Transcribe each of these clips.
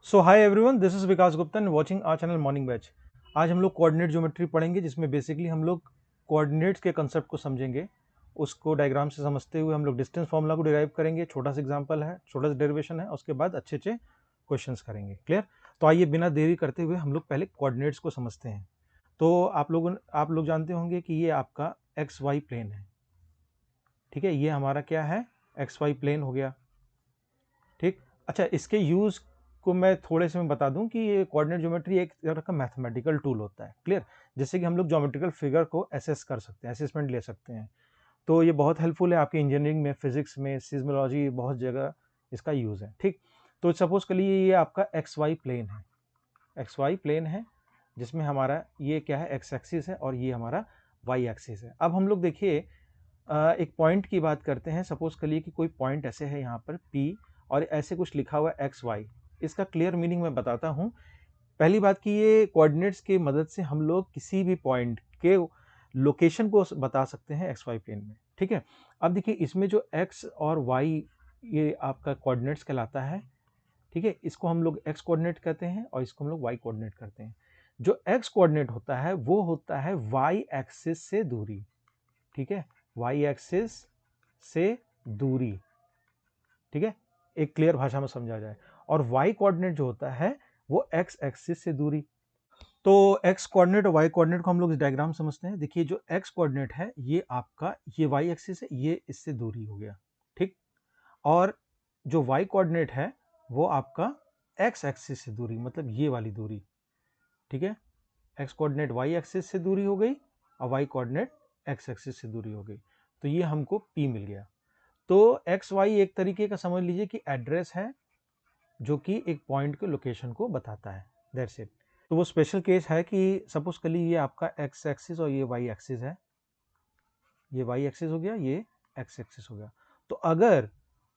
So hi everyone, this is Vikas Gupta and watching our channel morning batch. आज हम लोग coordinate geometry पढ़ेंगे, जिसमें बेसिकली हम लोग कोऑर्डिनेट्स के कंसेप्ट को समझेंगे। उसको डायग्राम से समझते हुए हम लोग डिस्टेंस फार्मूला को डिराइव करेंगे। छोटा सा एग्जांपल है, छोटा सा डेरिवेशन है, उसके बाद अच्छे अच्छे क्वेश्चंस करेंगे। क्लियर? तो आइए बिना देरी करते हुए हम लोग पहले कोऑर्डिनेट्स को समझते हैं। तो आप लोग जानते होंगे कि ये आपका एक्स वाई प्लेन है। ठीक है, ये हमारा क्या है, एक्स वाई प्लेन हो गया। ठीक। अच्छा, इसके यूज को मैं थोड़े से में बता दूं कि ये कोऑर्डिनेट ज्योमेट्री एक तरह का मैथमेटिकल टूल होता है। क्लियर? जैसे कि हम लोग ज्योमेट्रिकल फिगर को असेस कर सकते हैं, असेसमेंट ले सकते हैं। तो ये बहुत हेल्पफुल है आपकी इंजीनियरिंग में, फिजिक्स में, सिज्मोलॉजी, बहुत जगह इसका यूज है। ठीक। तो सपोज कर लीजिए ये आपका एक्स वाई प्लेन है, एक्स वाई प्लेन है, जिसमें हमारा ये क्या है, एक्स एक्सिस है और ये हमारा वाई एक्सिस है। अब हम लोग देखिए एक पॉइंट की बात करते हैं। सपोज करिए कि कोई पॉइंट ऐसे है यहाँ पर P, और ऐसे कुछ लिखा हुआ है एक्स वाई। इसका क्लियर मीनिंग मैं बताता हूँ। पहली बात कि ये कोऑर्डिनेट्स की मदद से हम लोग किसी भी पॉइंट के लोकेशन को बता सकते हैं एक्स वाई प्लेन में। ठीक है। अब देखिए इसमें जो एक्स और वाई ये आपका कोऑर्डिनेट्स कहलाता है। ठीक है, इसको हम लोग एक्स कोऑर्डिनेट कहते हैं और इसको हम लोग वाई कोऑर्डिनेट करते हैं। जो एक्स कोऑर्डिनेट होता है वो होता है वाई एक्सिस से दूरी। ठीक है, वाई एक्सिस से दूरी। ठीक है, एक क्लियर भाषा में समझा जाए। और वाई कोऑर्डिनेट जो होता है वो एक्स एक्सिस से दूरी। तो एक्स कोऑर्डिनेट और वाई कोऑर्डिनेट को हम लोग इस डायग्राम समझते हैं। देखिए जो एक्स कोऑर्डिनेट है ये आपका, ये वाई एक्सिस है, ये इससे दूरी हो गया। ठीक। और जो वाई कोऑर्डिनेट है वो आपका एक्स एक्सिस से दूरी, मतलब ये वाली दूरी। ठीक है, एक्स कोऑर्डिनेट वाई एक्सिस से दूरी हो गई और वाई कोऑर्डिनेट एक्स एक्सिस से दूरी हो गई। तो ये हमको P मिल गया। तो एक्स वाई एक तरीके का समझ लीजिए कि एड्रेस है, जो कि एक पॉइंट के लोकेशन को बताता है। That's it. तो वो स्पेशल केस है कि सपोज कर लीजिए ये आपका एक्स एक्सिस और ये वाई एक्सिस है। ये वाई एक्सिस हो गया, ये एक्स एक्सिस हो गया। तो अगर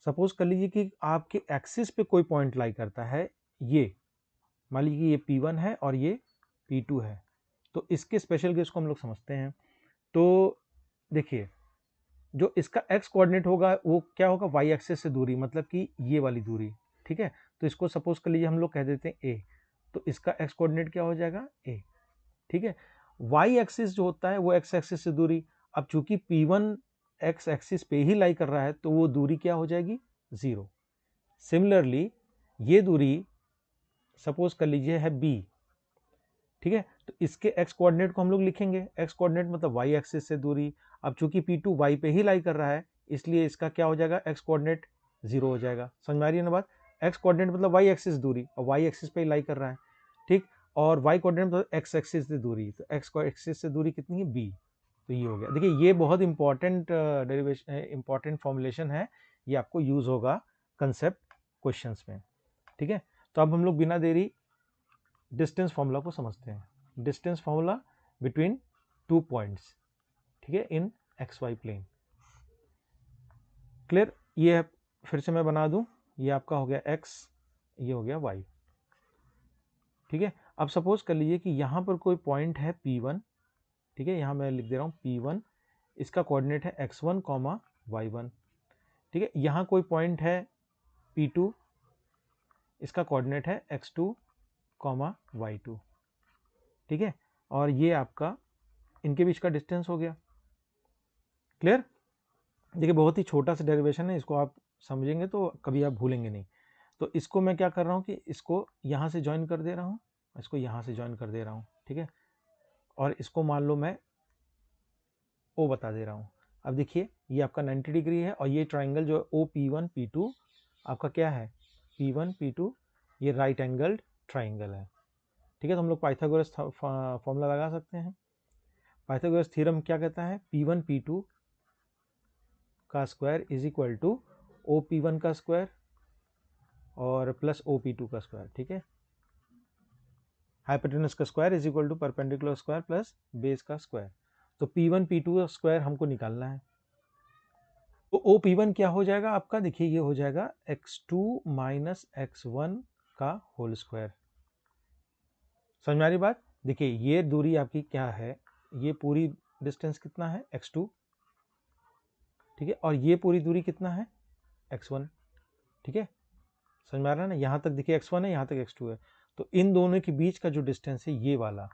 सपोज कर लीजिए कि आपके एक्सिस पे कोई पॉइंट लाई करता है, ये मान लीजिए ये P1 है और ये P2 है, तो इसके स्पेशल केस को हम लोग समझते हैं। तो देखिए जो इसका एक्स कोऑर्डिनेट होगा वो क्या होगा, वाई एक्सिस से दूरी, मतलब कि ये वाली दूरी। ठीक है, तो इसको सपोज कर लीजिए हम लोग कह देते हैं ए। तो इसका एक्स कोऑर्डिनेट क्या हो जाएगा, ए। ठीक है, वाई एक्सिस जो होता है वो एक्स एक्सिस से दूरी। अब चूंकि P1 एक्स एक्सिस पे ही लाई कर रहा है तो वो दूरी क्या हो जाएगी, 0। सिमिलरली ये दूरी सपोज कर लीजिए है बी। ठीक है, तो इसके एक्स कोऑर्डिनेट को हम लोग लिखेंगे, एक्स कोऑर्डिनेट मतलब वाई एक्सिस से दूरी। अब चूंकि P2 वाई पे ही लाई कर रहा है, इसलिए इसका क्या हो जाएगा, एक्स कोऑर्डिनेट 0 हो जाएगा। समझ में आ रही है ना बात? एक्स कोऑर्डिनेट मतलब वाई एक्सिस दूरी, और वाई एक्सिस पे ही लाई कर रहा है। ठीक। और वाई कोऑर्डिनेट मतलब एक्स एक्सिस से दूरी, तो एक्स एक्सिस से दूरी कितनी है, बी। तो ये हो गया। देखिए ये बहुत इंपॉर्टेंट डेरिवेशन, इंपॉर्टेंट फॉर्मुलेशन है। ये आपको यूज होगा कंसेप्ट क्वेश्चंस में। ठीक है, तो अब हम लोग बिना देरी डिस्टेंस फॉर्मूला को समझते हैं। Distance formula between two points. ठीक है, इन एक्स वाई प्लेन। क्लियर? ये फिर से मैं बना दूं, ये आपका हो गया एक्स, ये हो गया वाई। ठीक है, अब सपोज कर लीजिए कि यहां पर कोई पॉइंट है P1। ठीक है, यहां मैं लिख दे रहा हूं P1, इसका कोऑर्डिनेट है x1 कॉमा y1। ठीक है, यहां कोई पॉइंट है P2, इसका कोऑर्डिनेट है x2 कॉमा y2। ठीक है, और ये आपका इनके बीच का डिस्टेंस हो गया। क्लियर? देखिए बहुत ही छोटा सा डेरिवेशन है, इसको आप समझेंगे तो कभी आप भूलेंगे नहीं। तो इसको मैं क्या कर रहा हूँ कि इसको यहाँ से ज्वाइन कर दे रहा हूँ, इसको यहाँ से ज्वाइन कर दे रहा हूँ। ठीक है, और इसको मान लो मैं O बता दे रहा हूँ। अब देखिए ये आपका 90 डिग्री है, और ये ट्राइंगल जो है OP1 P2 आपका क्या है, P1 P2, ये राइट एंगल्ड ट्राइंगल है। ठीक है, तो हम लोग पाइथागोरस फॉर्मूला लगा सकते हैं। पाइथागोरस थ्योरम क्या कहता है, P1 P2 का square is equal to OP1 का स्क्वायर और प्लस OP2 का स्क्वायर। ठीक है, हाइपोटेनस का square is equal to perpendicular square plus base का स्क्वायर। तो P1 P2 का स्क्वायर हमको निकालना है। तो OP1 क्या हो जाएगा आपका, देखिए ये हो जाएगा x2 माइनस x1 का होल स्क्वायर। समझ में आ रही बात? देखिए ये दूरी आपकी क्या है, ये पूरी डिस्टेंस कितना है, x2। ठीक है, और ये पूरी दूरी कितना है, x1। ठीक है, समझ में आ रहा है ना, यहाँ तक देखिए x1 है, यहाँ तक x2 है, तो इन दोनों के बीच का जो डिस्टेंस है ये वाला,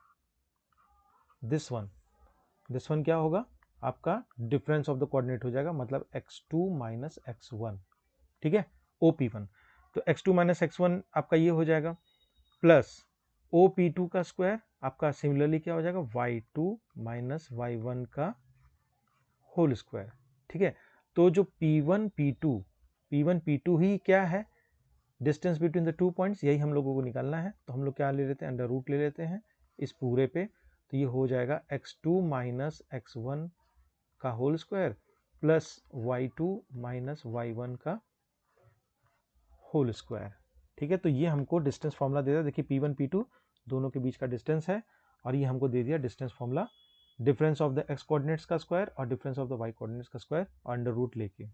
दिस वन क्या होगा आपका डिफरेंस ऑफ द कोऑर्डिनेट हो जाएगा, मतलब x2 माइनस x1, ठीक है, OP1। तो x2 माइनस x1 आपका ये हो जाएगा, प्लस OP2 का स्क्वायर आपका सिमिलरली क्या हो जाएगा, y2 माइनस y1 का होल स्क्वायर, ठीक है। तो जो P1 P2 ही क्या है, distance between the two points, यही हम लोगों को निकालना है। तो हम लोग क्या ले लेते हैं, अंडर रूट ले लेते हैं इस पूरे पे, तो ये हो जाएगा x2 माइनस x1 का whole square plus y2 minus y1 का होल स्क्वायर, ठीक है। तो ये हमको डिस्टेंस फॉर्मूला दे दिया, देखिए P1 P2 दोनों के बीच का डिस्टेंस है, और ये हमको दे दिया distance formula, difference of the x coordinates का स्क्वायर और difference of the y coordinates का स्क्वायर अंडर रूट लेके।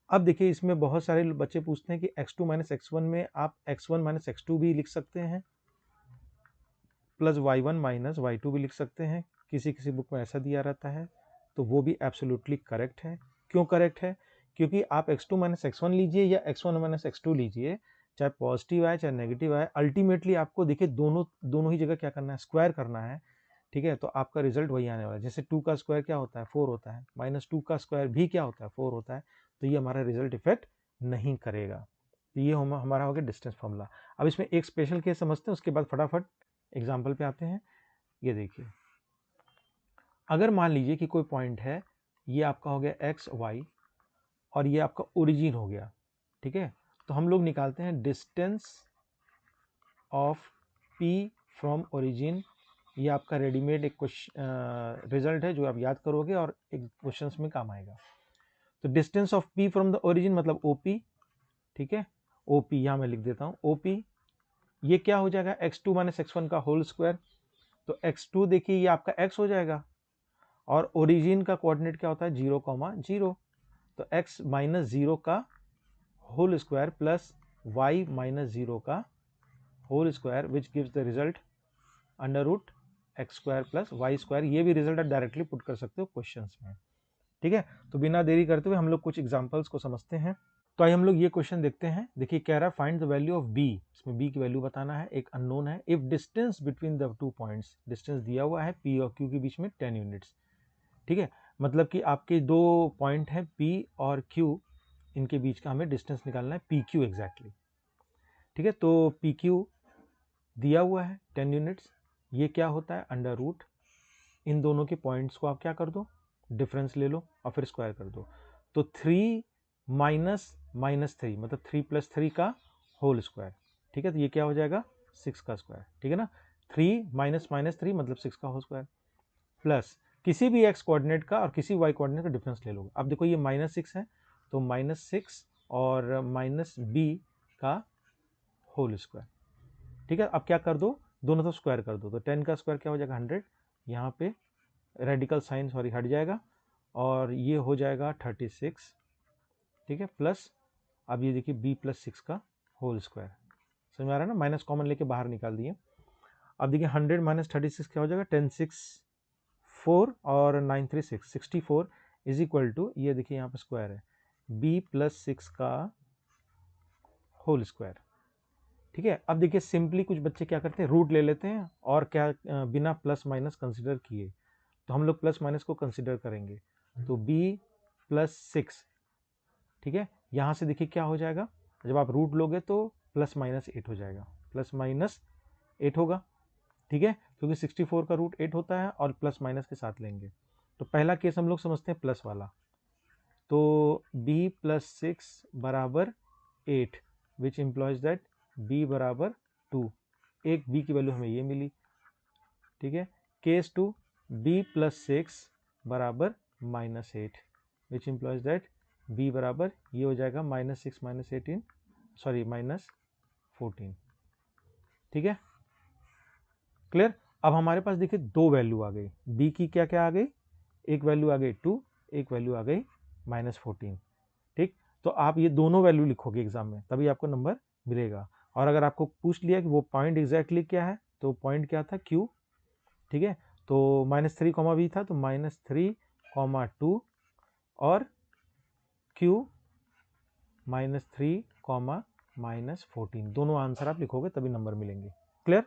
अब देखिए इसमें बहुत सारे बच्चे पूछते हैं कि x2 माइनस x1 में आप x1 माइनस x2 भी लिख सकते हैं, प्लस y1 माइनस y2 भी लिख सकते हैं, किसी किसी बुक में ऐसा दिया रहता है, तो वो भी एब्सोल्युटली करेक्ट है। क्यों करेक्ट है, क्योंकि आप x2 माइनस x1 लीजिए या x1 माइनस x2 लीजिए, चाहे पॉजिटिव आए चाहे नेगेटिव आए, अल्टीमेटली आपको देखिए दोनों ही जगह क्या करना है, स्क्वायर करना है, ठीक है। तो आपका रिजल्ट वही आने वाला है। जैसे 2 का स्क्वायर क्या होता है, 4 होता है, माइनस 2 का स्क्वायर भी क्या होता है, 4 होता है, तो ये हमारा रिजल्ट इफेक्ट नहीं करेगा। तो ये हमारा हो गया डिस्टेंस फॉर्मूला। अब इसमें एक स्पेशल केस समझते हैं, उसके बाद फटाफट एग्जाम्पल पे आते हैं। ये देखिए, अगर मान लीजिए कि कोई पॉइंट है, ये आपका हो गया एक्स वाई और ये आपका ओरिजिन हो गया, ठीक है। तो हम लोग निकालते हैं distance of P from origin. ये आपका रेडीमेड एक रिजल्ट है जो आप याद करोगे और एक क्वेश्चंस में काम आएगा। तो distance of P from the origin मतलब ओपी, ठीक है, ओपी यहाँ मैं लिख देता हूँ ओपी। ये क्या हो जाएगा, x2 माइनस x1 का होल स्क्वायर। तो x2 देखिए ये आपका x हो जाएगा, और ओरिजिन का कोऑर्डिनेट क्या होता है, 0,0, तो x माइनस 0 का whole square plus y minus 0 का whole square which gives the result under root X square plus Y square. ये भी रिजल्ट आप डायरेक्टली पुट कर सकते हो क्वेश्चंस में, ठीक है। तो बिना देरी करते हुए हम लोग कुछ एग्जांपल्स को समझते हैं। तो आइए हम लोग ये क्वेश्चन देखते हैं। देखिए कह रहा है find the value of b, इसमें b की वैल्यू बताना है, एक अननोन है। If distance between the two points, distance दिया हुआ है p और q के बीच में 10 यूनिट्स, ठीक है। मतलब कि आपके दो पॉइंट हैं p और q, इनके बीच का हमें डिस्टेंस निकालना है pq एग्जैक्टली, ठीक है। तो pq दिया हुआ है 10 यूनिट्स, ये क्या होता है अंडर रूट, इन दोनों के पॉइंट्स को आप क्या कर दो, डिफरेंस ले लो और फिर स्क्वायर कर दो। तो 3 माइनस माइनस 3 मतलब 3 प्लस 3 का होल स्क्वायर, ठीक है। तो ये क्या हो जाएगा 6 का स्क्वायर, ठीक है ना। 3 माइनस माइनस 3 मतलब 6 का होल स्क्वायर, प्लस किसी भी x कोऑर्डिनेट का और किसी y कोऑर्डिनेट का डिफरेंस ले लो। अब देखो ये -6 है, तो -6 और माइनस b का होल स्क्वायर, ठीक है। अब क्या कर दो, दोनों तो स्क्वायर कर दो, तो 10 का स्क्वायर क्या हो जाएगा 100, यहाँ पे रेडिकल साइन सॉरी हट जाएगा, और ये हो जाएगा 36, ठीक है, प्लस अब ये देखिए b प्लस 6 का होल स्क्वायर। समझ में आ रहा है ना, माइनस कॉमन लेके बाहर निकाल दिए। अब देखिए 100 माइनस 36 क्या हो जाएगा 10 6 4 और 9 3 6 64 इज इक्वल टू, ये देखिए यहाँ पे स्क्वायर है, b प्लस 6 का होल स्क्वायर, ठीक है। अब देखिए सिंपली कुछ बच्चे क्या करते हैं, रूट ले लेते हैं और क्या बिना प्लस माइनस कंसिडर किए, तो हम लोग प्लस माइनस को कंसिडर करेंगे। तो b प्लस 6, ठीक है, यहाँ से देखिए क्या हो जाएगा, जब आप रूट लोगे तो प्लस माइनस 8 हो जाएगा, प्लस माइनस 8 होगा, ठीक है, क्योंकि 64 का रूट 8 होता है और प्लस माइनस के साथ लेंगे। तो पहला केस हम लोग समझते हैं प्लस वाला, तो b प्लस 6 बराबर 8 विच इम्प्लॉयज दैट b बराबर 2, एक b की वैल्यू हमें ये मिली, ठीक है। केस 2 b प्लस 6 बराबर -8 विच इम्प्लॉयज दैट b बराबर ये हो जाएगा -6 माइनस 18 सॉरी -14, ठीक है, क्लियर। अब हमारे पास देखिए दो वैल्यू आ गई, b की क्या क्या आ गई, एक वैल्यू आ गई 2, एक वैल्यू आ गई -14, ठीक। तो आप ये दोनों वैल्यू लिखोगे एग्जाम में, तभी आपको नंबर मिलेगा। और अगर आपको पूछ लिया कि वो पॉइंट एग्जैक्टली क्या है, तो पॉइंट क्या था q, ठीक है। तो -3 b था, तो -3, 2 और q -3, -14, दोनों आंसर आप लिखोगे तभी नंबर मिलेंगे। क्लियर?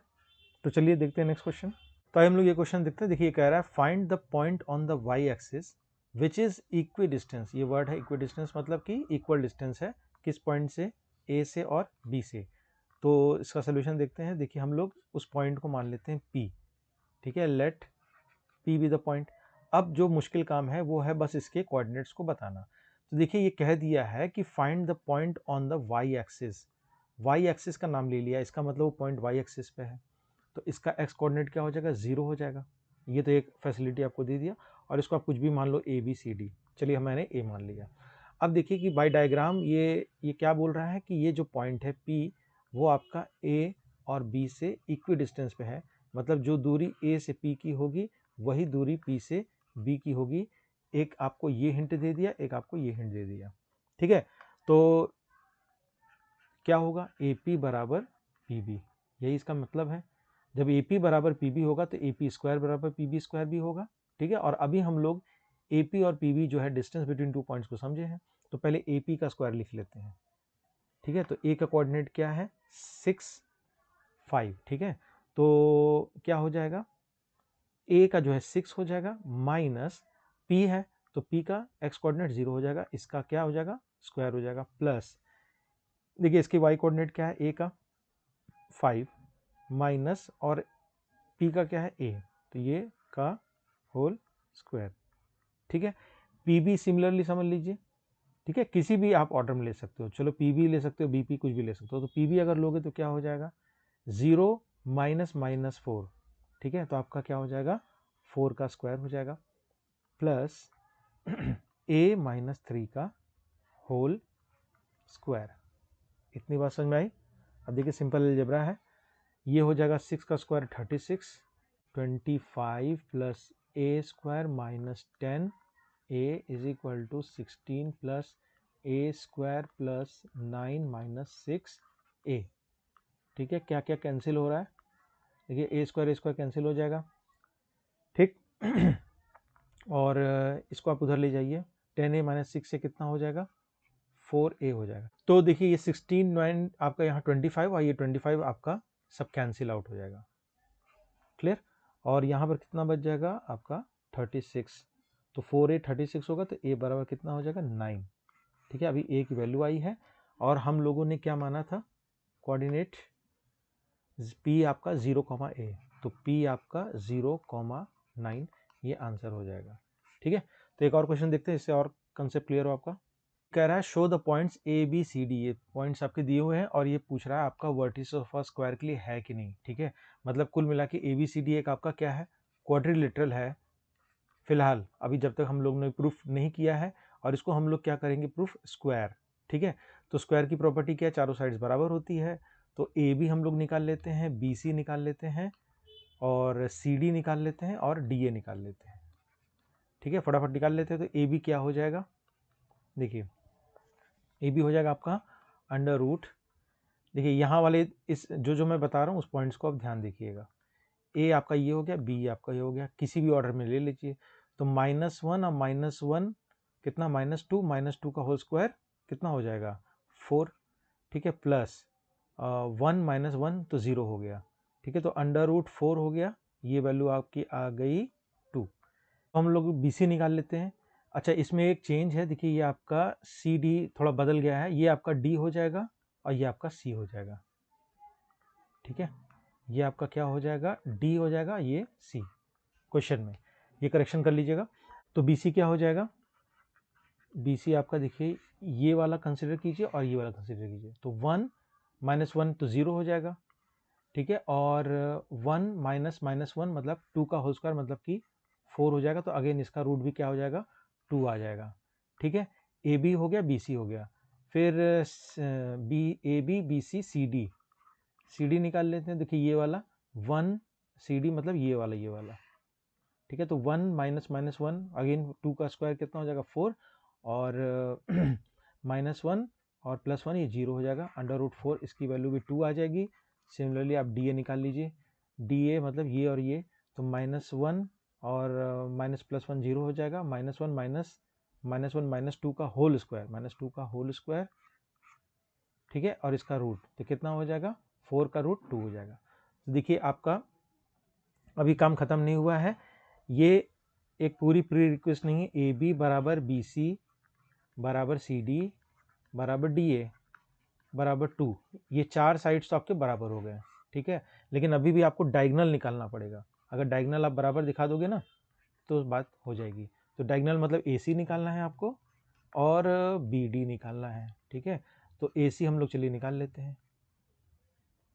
तो चलिए देखते हैं नेक्स्ट क्वेश्चन। तो हम लोग ये क्वेश्चन देखते हैं। देखिए कह रहा है find the point on the Y axis which is equidistance. ये वर्ड है इक्वी डिस्टेंस, मतलब कि इक्वल डिस्टेंस है किस पॉइंट से, ए से और बी से। तो इसका सोल्यूशन देखते हैं। देखिए हम लोग उस पॉइंट को मान लेते हैं पी, ठीक है, let P be the point. अब जो मुश्किल काम है वो है बस इसके कोऑर्डिनेट्स को बताना। तो देखिए ये कह दिया है कि find the point on the Y axis. Y axis का नाम ले लिया, इसका मतलब वो पॉइंट वाई एक्सिस पे है, तो इसका एक्स कोऑर्डिनेट क्या हो जाएगा, 0 हो जाएगा। ये तो एक फैसिलिटी आपको दे दिया, और इसको आप कुछ भी मान लो, ए बी सी डी। चलिए मैंने ए मान लिया। अब देखिए कि बाय डायग्राम ये क्या बोल रहा है कि ये जो पॉइंट है पी, वो आपका ए और बी से इक्वी डिस्टेंस पे है। मतलब जो दूरी ए से पी की होगी वही दूरी पी से बी की होगी। एक आपको ये हिंट दे दिया, एक आपको ये हिंट दे दिया, ठीक है। तो क्या होगा, ए पी बराबर पी बी, यही इसका मतलब है। जब ए पी बराबर पी बी होगा तो ए पी स्क्वायर बराबर पी बी स्क्वायर भी होगा, ठीक है। और अभी हम लोग ए पी और पी बी जो है डिस्टेंस बिटवीन टू पॉइंट्स को समझे हैं, तो पहले ए पी का स्क्वायर लिख लेते हैं, ठीक है। तो ए का कोऑर्डिनेट क्या है, 6 5, ठीक है। तो क्या हो जाएगा, ए का जो है 6 हो जाएगा, माइनस पी है तो पी का एक्स कोऑर्डिनेट 0 हो जाएगा, इसका क्या हो जाएगा, स्क्वायर हो जाएगा, प्लस देखिए इसकी वाई कोऑर्डिनेट क्या है, ए का 5 माइनस और पी का क्या है ए, तो ये का होल स्क्वायर, ठीक है। पी बी सिमिलरली समझ लीजिए, ठीक है, किसी भी आप ऑर्डर में ले सकते हो, चलो पी बी ले सकते हो, बी पी कुछ भी ले सकते हो। तो पी बी अगर लोगे तो क्या हो जाएगा, 0 माइनस माइनस 4, ठीक है। तो आपका क्या हो जाएगा, 4 का स्क्वायर हो जाएगा, प्लस ए माइनस 3 का होल स्क्वायर। इतनी बात समझ में आई। अब देखिए सिंपल अलजेब्रा है, ये हो जाएगा 6 का square 36, 25 plus A square minus 10 A is equal to 16 plus A square plus 9 minus 6 A, ठीक है। क्या क्या कैंसिल हो रहा है, देखिए ए स्क्वायर कैंसिल हो जाएगा, ठीक। और इसको आप उधर ले जाइए, 10a माइनस 6 से कितना हो जाएगा, 4a हो जाएगा। तो देखिए ये 16 9 आपका यहाँ 25 और ये 25 आपका सब कैंसिल आउट हो जाएगा, क्लियर। और यहाँ पर कितना बच जाएगा आपका 36, तो 4a 36 होगा तो a बराबर कितना हो जाएगा 9, ठीक है। अभी a की वैल्यू आई है, और हम लोगों ने क्या माना था, कोऑर्डिनेट p आपका 0, a, तो p आपका 0,9, ये आंसर हो जाएगा, ठीक है। तो एक और क्वेश्चन देखते हैं, इससे और कंसेप्ट क्लियर हो आपका। कह रहा है show the points A B C D, ये पॉइंट्स आपके दिए हुए हैं, और ये पूछ रहा है आपका वर्टिस ऑफ अ स्क्वायर के लिए है कि नहीं, ठीक है। मतलब कुल मिला के ए बी सी डी एक आपका क्या है, क्वाड्रिलेटरल है फिलहाल, अभी जब तक हम लोग ने प्रूफ नहीं किया है। और इसको हम लोग क्या करेंगे, प्रूफ स्क्वायर, ठीक है। तो स्क्वायर की प्रॉपर्टी क्या है, चारों साइड्स बराबर होती है। तो ए बी हम लोग निकाल लेते हैं, बी सी निकाल लेते हैं, और सी डी निकाल लेते हैं, और डी ए निकाल लेते हैं, ठीक है। फटाफट निकाल लेते हैं। तो ए बी क्या हो जाएगा, देखिए ए बी हो जाएगा आपका अंडर रूट, देखिए यहाँ वाले इस जो मैं बता रहा हूँ उस पॉइंट्स को आप ध्यान देखिएगा। ए आपका ये हो गया, बी आपका ये हो गया, किसी भी ऑर्डर में ले लीजिए। तो -1 और -1 कितना, -2 का होल स्क्वायर कितना हो जाएगा 4, ठीक है, प्लस 1 -1 तो 0 हो गया, ठीक है। तो अंडर रूट 4 हो गया, ये वैल्यू आपकी आ गई 2। तो हम लोग बी सी निकाल लेते हैं। अच्छा इसमें एक चेंज है, देखिए ये आपका सी डी थोड़ा बदल गया है, ये आपका डी हो जाएगा और ये आपका सी हो जाएगा, ठीक है। ये आपका क्या हो जाएगा, डी हो जाएगा, ये सी, क्वेश्चन में ये करेक्शन कर लीजिएगा। तो बी सी क्या हो जाएगा, बी सी आपका देखिए ये वाला कंसिडर कीजिए और ये वाला कंसिडर कीजिए। तो 1 -1 तो 0 हो जाएगा, ठीक है। और 1 -1 मतलब 2 का होल स्क्वायर मतलब कि 4 हो जाएगा। तो अगेन इसका रूट भी क्या हो जाएगा, 2 आ जाएगा, ठीक है। ए बी हो गया, बी सी हो गया, फिर B A B B C C D निकाल लेते हैं। देखिए ये वाला 1 सी डी मतलब ये वाला, ठीक है। तो 1 -1 अगेन 2 का स्क्वायर कितना हो जाएगा 4, और -1 और +1 ये 0 हो जाएगा, अंडर रूट 4 इसकी वैल्यू भी 2 आ जाएगी। सिमिलरली आप डी ए निकाल लीजिए, डी ए मतलब ये और ये, तो -1 और -+1 0 हो जाएगा, -1 -2 का होल स्क्वायर, -2 का होल स्क्वायर ठीक है, और इसका रूट, तो कितना हो जाएगा, 4 का रूट 2 हो जाएगा। तो देखिए आपका अभी काम खत्म नहीं हुआ है, ये एक पूरी प्री रिक्वेस्ट नहीं है, ए बी बराबर बी सी बराबर सी डी बराबर डी ए बराबर 2, ये 4 साइड्स तो आपके बराबर हो गए, ठीक है। लेकिन अभी भी आपको डायगोनल निकालना पड़ेगा, अगर डायगोनल आप बराबर दिखा दोगे ना तो बात हो जाएगी। तो डायगोनल मतलब ए सी निकालना है आपको और बी डी निकालना है, ठीक है। तो ए सी हम लोग चलिए निकाल लेते हैं।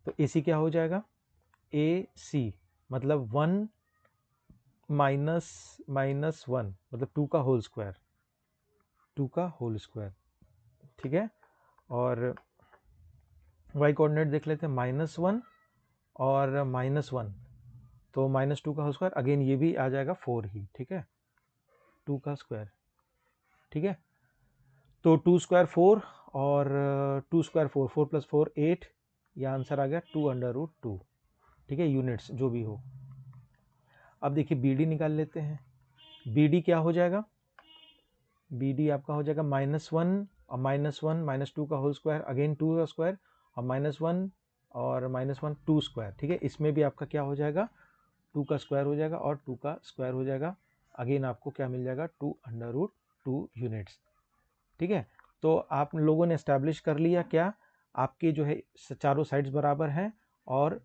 तो ए सी क्या हो जाएगा, ए सी मतलब 1 माइनस माइनस 1 मतलब 2 का होल स्क्वायर, 2 का होल स्क्वायर, ठीक है। और वाई कोऑर्डिनेट देख लेते हैं, -1 और -1, तो -2 का होल स्क्वायर, अगेन ये भी आ जाएगा 4 ही, ठीक है, 2 का स्क्वायर, ठीक है। तो 2 स्क्वायर 4 और 2 स्क्वायर 4, 4 + 4 8, यह आंसर आ गया 2√2, ठीक है, यूनिट्स जो भी हो। अब देखिए बी डी निकाल लेते हैं, बी डी क्या हो जाएगा, बी डी आपका हो जाएगा -1 और -1 -2 का होल स्क्वायर, अगेन 2 का स्क्वायर और -1 और -1 2 स्क्वायर, ठीक है। इसमें भी आपका क्या हो जाएगा, 2 का स्क्वायर हो जाएगा और 2 का स्क्वायर हो जाएगा, अगेन आपको क्या मिल जाएगा 2√2 यूनिट्स, ठीक है। तो आप लोगों ने एस्टैब्लिश कर लिया क्या, आपके जो है चारों साइड्स बराबर हैं और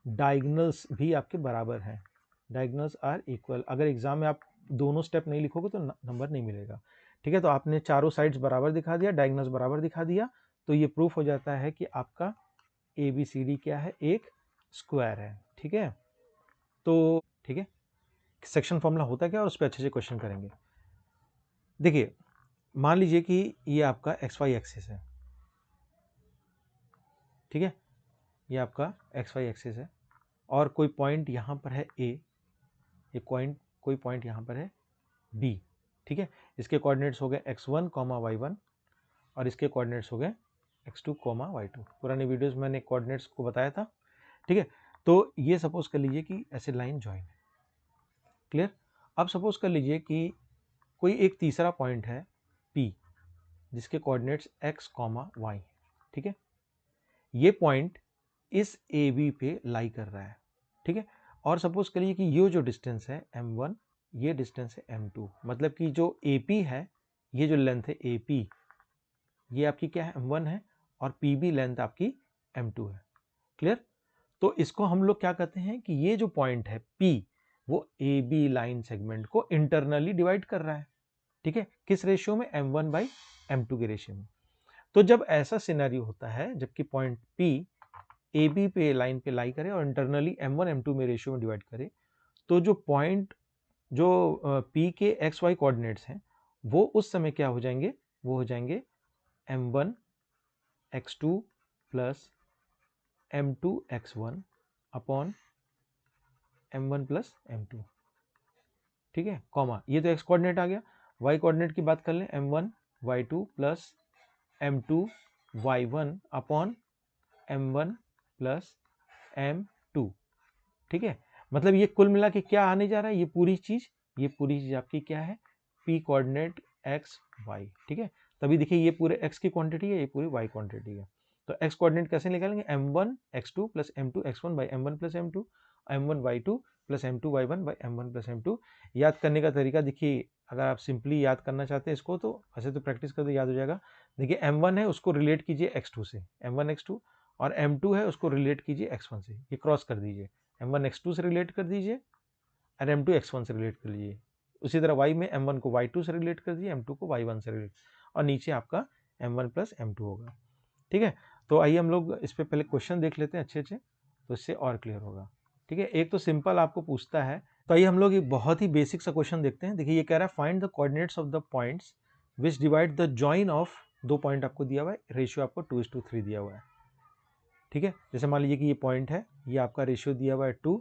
डायगोनल्स भी आपके बराबर हैं, डायगोनल्स आर इक्वल। अगर एग्जाम में आप दोनों स्टेप नहीं लिखोगे तो नंबर नहीं मिलेगा, ठीक है। तो आपने चारों साइड्स बराबर दिखा दिया, डायगोनल्स बराबर दिखा दिया, तो ये प्रूफ हो जाता है कि आपका ए बी सी डी क्या है, एक स्क्वायर है, ठीक है। तो ठीक है, सेक्शन फॉर्मूला होता क्या और उस पर अच्छे से क्वेश्चन करेंगे। देखिए मान लीजिए कि ये आपका एक्स वाई एक्सिस है, ठीक है, ये आपका एक्स वाई एक्सिस है और कोई पॉइंट यहाँ पर है ए, ये कोई पॉइंट यहाँ पर है बी, ठीक है। इसके कोऑर्डिनेट्स हो गए x1, y1 और इसके कोऑर्डिनेट्स हो गए x2, y2। पुराने वीडियोस में मैंने कोऑर्डिनेट्स को बताया था, ठीक है। तो ये सपोज कर लीजिए कि ऐसे लाइन ज्वाइन है, क्लियर। अब सपोज कर लीजिए कि कोई एक तीसरा पॉइंट है P जिसके कोऑर्डिनेट्स x, y, ठीक है। ये पॉइंट इस AB पे लाई कर रहा है, ठीक है। और सपोज करिए कि ये जो डिस्टेंस है m1, ये डिस्टेंस है m2, मतलब कि जो AP है, ये जो लेंथ है AP, ये आपकी क्या है m1 है और PB लेंथ आपकी m2 है, क्लियर। तो इसको हम लोग क्या कहते हैं कि ये जो पॉइंट है P वो AB लाइन सेगमेंट को इंटरनली डिवाइड कर रहा है, ठीक है, किस रेशियो में, m1/m2 के रेशियो में। तो जब ऐसा सिनेरियो होता है जबकि पॉइंट P AB पे लाइन पे लाई करे और इंटरनली m1 m2 में रेशियो में डिवाइड करे, तो जो पॉइंट जो P के एक्स वाई कोऑर्डिनेट्स हैं वो उस समय क्या हो जाएंगे, वो हो जाएंगे m1 x2 plus m2 x1 upon m1 plus m2, ठीक है, कॉमा, ये तो एक्स कोऑर्डिनेट आ गया। वाई कोऑर्डिनेट की बात कर लें, m1 y2 plus m2 y1 upon m1 plus m2, ठीक है। मतलब ये कुल मिला के क्या आने जा रहा है, ये पूरी चीज आपकी क्या है, p कोऑर्डिनेट x y, ठीक है। तभी देखिए ये पूरे x की क्वांटिटी है, ये पूरी y क्वांटिटी है। तो x कोऑर्डिनेट कैसे निकालेंगे, m1 x2 plus m2 x1 by m1 plus m2, m1 y2 plus m2 y1 by m1 plus m2। याद करने का तरीका देखिए, अगर आप सिंपली याद करना चाहते हैं इसको तो ऐसे तो प्रैक्टिस कर दो, याद हो जाएगा। देखिए m1 है उसको रिलेट कीजिए x2 से, m1 x2, और m2 है उसको रिलेट कीजिए x1 से, ये क्रॉस कर दीजिए, m1 x2 से रिलेट कर दीजिए और m2 x1 से रिलेट कर लीजिए। उसी तरह y में m1 को y2 से रिलेट कर दीजिए, m2 को y1 से रिलेट, और नीचे आपका m1 प्लस m2 होगा, ठीक है। तो आइए हम लोग इस पर पहले क्वेश्चन देख लेते हैं अच्छे, तो इससे और क्लियर होगा, ठीक है। एक तो सिंपल आपको पूछता है, तो आइए हम लोग एक बहुत ही बेसिक सा क्वेश्चन देखते हैं। देखिए ये कह रहा है find the coordinates of the points which divide the join of, दो पॉइंट आपको दिया हुआ है, रेशियो आपको 2:3 दिया हुआ है, ठीक है। जैसे मान लीजिए कि ये पॉइंट है, ये आपका रेशियो दिया हुआ है 2,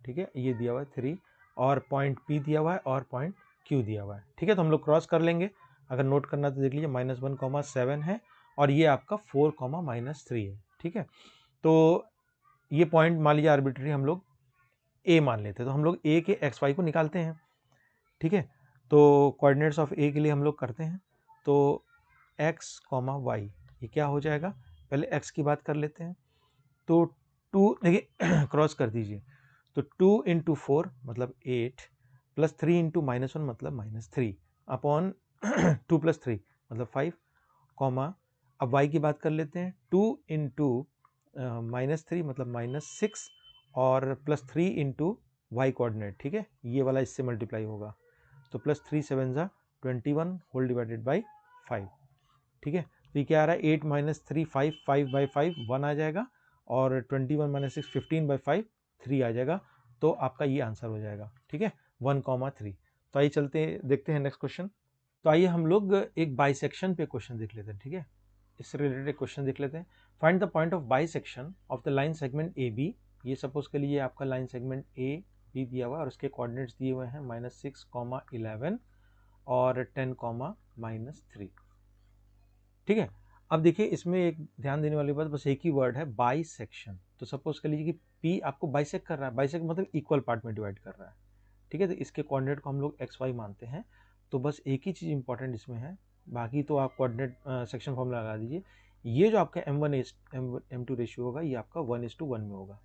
ठीक है, ये दिया हुआ है 3 और पॉइंट P दिया हुआ है और पॉइंट Q दिया हुआ है, ठीक है। तो हम लोग क्रॉस कर लेंगे, अगर नोट करना तो देख लीजिए, -1, 7 है और ये आपका 4, -3 है, ठीक है। तो ये पॉइंट मान लीजिए आर्बिट्री हम लोग A मान लेते हैं, तो हम लोग A के एक्स वाई को निकालते हैं, ठीक है। तो कोऑर्डिनेट्स ऑफ A के लिए हम लोग करते हैं, तो x, y ये क्या हो जाएगा, पहले x की बात कर लेते हैं। तो 2 देखिए क्रॉस कर दीजिए, तो 2 इंटू 4 मतलब 8 प्लस 3 इंटू -1 मतलब -3 अपॉन 2 प्लस 3 मतलब 5 कॉमा, अब y की बात कर लेते हैं। 2 इंटू -3 मतलब -6 और प्लस 3 इंटू वाई कोऑर्डिनेट, ठीक है, ये वाला इससे मल्टीप्लाई होगा, तो प्लस 3 7 जा 21 होल डिवाइडेड बाई 5, ठीक है। तो ये क्या आ रहा है, 8 माइनस 3 5, 5 बाई 5 1 आ जाएगा, और 21 माइनस 6 15 बाई 5 3 आ जाएगा। तो आपका ये आंसर हो जाएगा, ठीक है, 1,3। तो आइए चलते देखते हैं नेक्स्ट क्वेश्चन। तो आइए हम लोग एक बाइसेक्शन पे क्वेश्चन देख लेते हैं, ठीक है, इससे रिलेटेड एक क्वेश्चन देख लेते हैं। Find the point of bisection of the line segment A B. ये सपोज के लिए आपका लाइन सेगमेंट ए बी दिया हुआ है और उसके कोऑर्डिनेट्स दिए हुए हैं -6, 11 और 10, -3, ठीक है। अब देखिए इसमें एक ध्यान देने वाली बात, बस एक ही वर्ड है, बाइसेक्शन। तो सपोज कर लीजिए कि पी आपको बाइसेक्ट कर रहा है, बाइसेक्ट मतलब इक्वल पार्ट में डिवाइड कर रहा है, ठीक है। तो इसके कोऑर्डिनेट को हम लोग एक्स वाई मानते हैं। तो बस एक ही चीज़ इंपॉर्टेंट इसमें है, बाकी तो आप कोऑर्डिनेट सेक्शन फॉर्मूला लगा दीजिए। ये जो आपका M1/M2 रेशियो होगा, ये आपका 1:1 में होगा।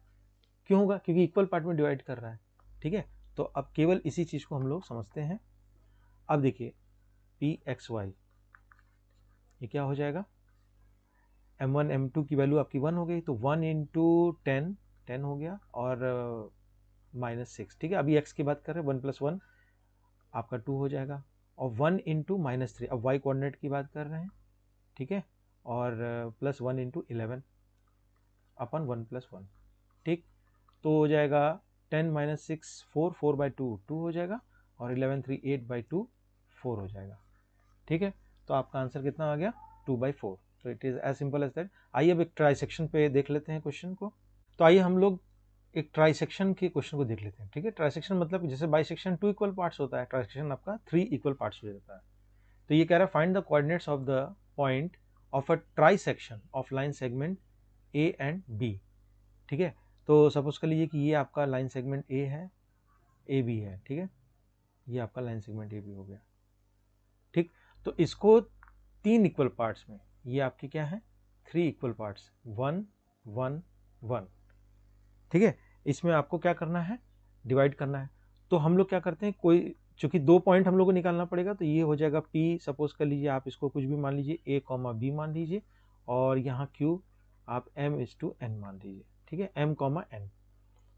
क्यों होगा, क्योंकि इक्वल पार्ट में डिवाइड कर रहा है, ठीक है। तो अब केवल इसी चीज़ को हम लोग समझते हैं। अब देखिए Pxy ये क्या हो जाएगा, M1 M2 की वैल्यू आपकी 1 हो गई, तो 1 इंटू 10 10 हो गया, और -6, ठीक है। अभी x की बात कर रहे हैं, 1 + 1 आपका 2 हो जाएगा, और 1 इंटू -3, अब y कोऑर्डिनेट की बात कर रहे हैं, ठीक है, और प्लस 1 इंटू 11 अपन 1 + 1, ठीक। तो हो जाएगा 10 - 6 4, 4/2 2 हो जाएगा, और 11 3 8/2 4 हो जाएगा, ठीक है। तो आपका आंसर कितना आ गया, 2/4। तो it is as simple as that. आइए अब एक ट्राइसेक्शन पे देख लेते हैं क्वेश्चन को। तो आइए हम लोग एक ट्राइसेक्शन के क्वेश्चन को देख लेते हैं, ठीक है। ट्राइसेक्शन मतलब जैसे बाइसेक्शन 2 इक्वल पार्ट्स होता है, ट्राइसेक्शन आपका 3 इक्वल पार्ट्स हो जाता है। तो ये कह रहा है find the coordinates of the point of a trisection of line segment A and B, ठीक है। तो सपोज कर लीजिए कि ये आपका लाइन सेगमेंट ए है, ए बी है, ठीक है, ये आपका लाइन सेगमेंट ए बी हो गया, ठीक। तो इसको 3 इक्वल पार्ट्स में, ये आपके क्या है, 3 इक्वल पार्ट्स, 1 1 1, ठीक है। इसमें आपको क्या करना है, डिवाइड करना है। तो हम लोग क्या करते हैं, कोई चूंकि 2 पॉइंट हम लोग को निकालना पड़ेगा, तो ये हो जाएगा P, सपोज कर लीजिए आप इसको कुछ भी मान लीजिए, A, B मान लीजिए, और यहाँ Q आप M/N मान लीजिए, ठीक है, M, N।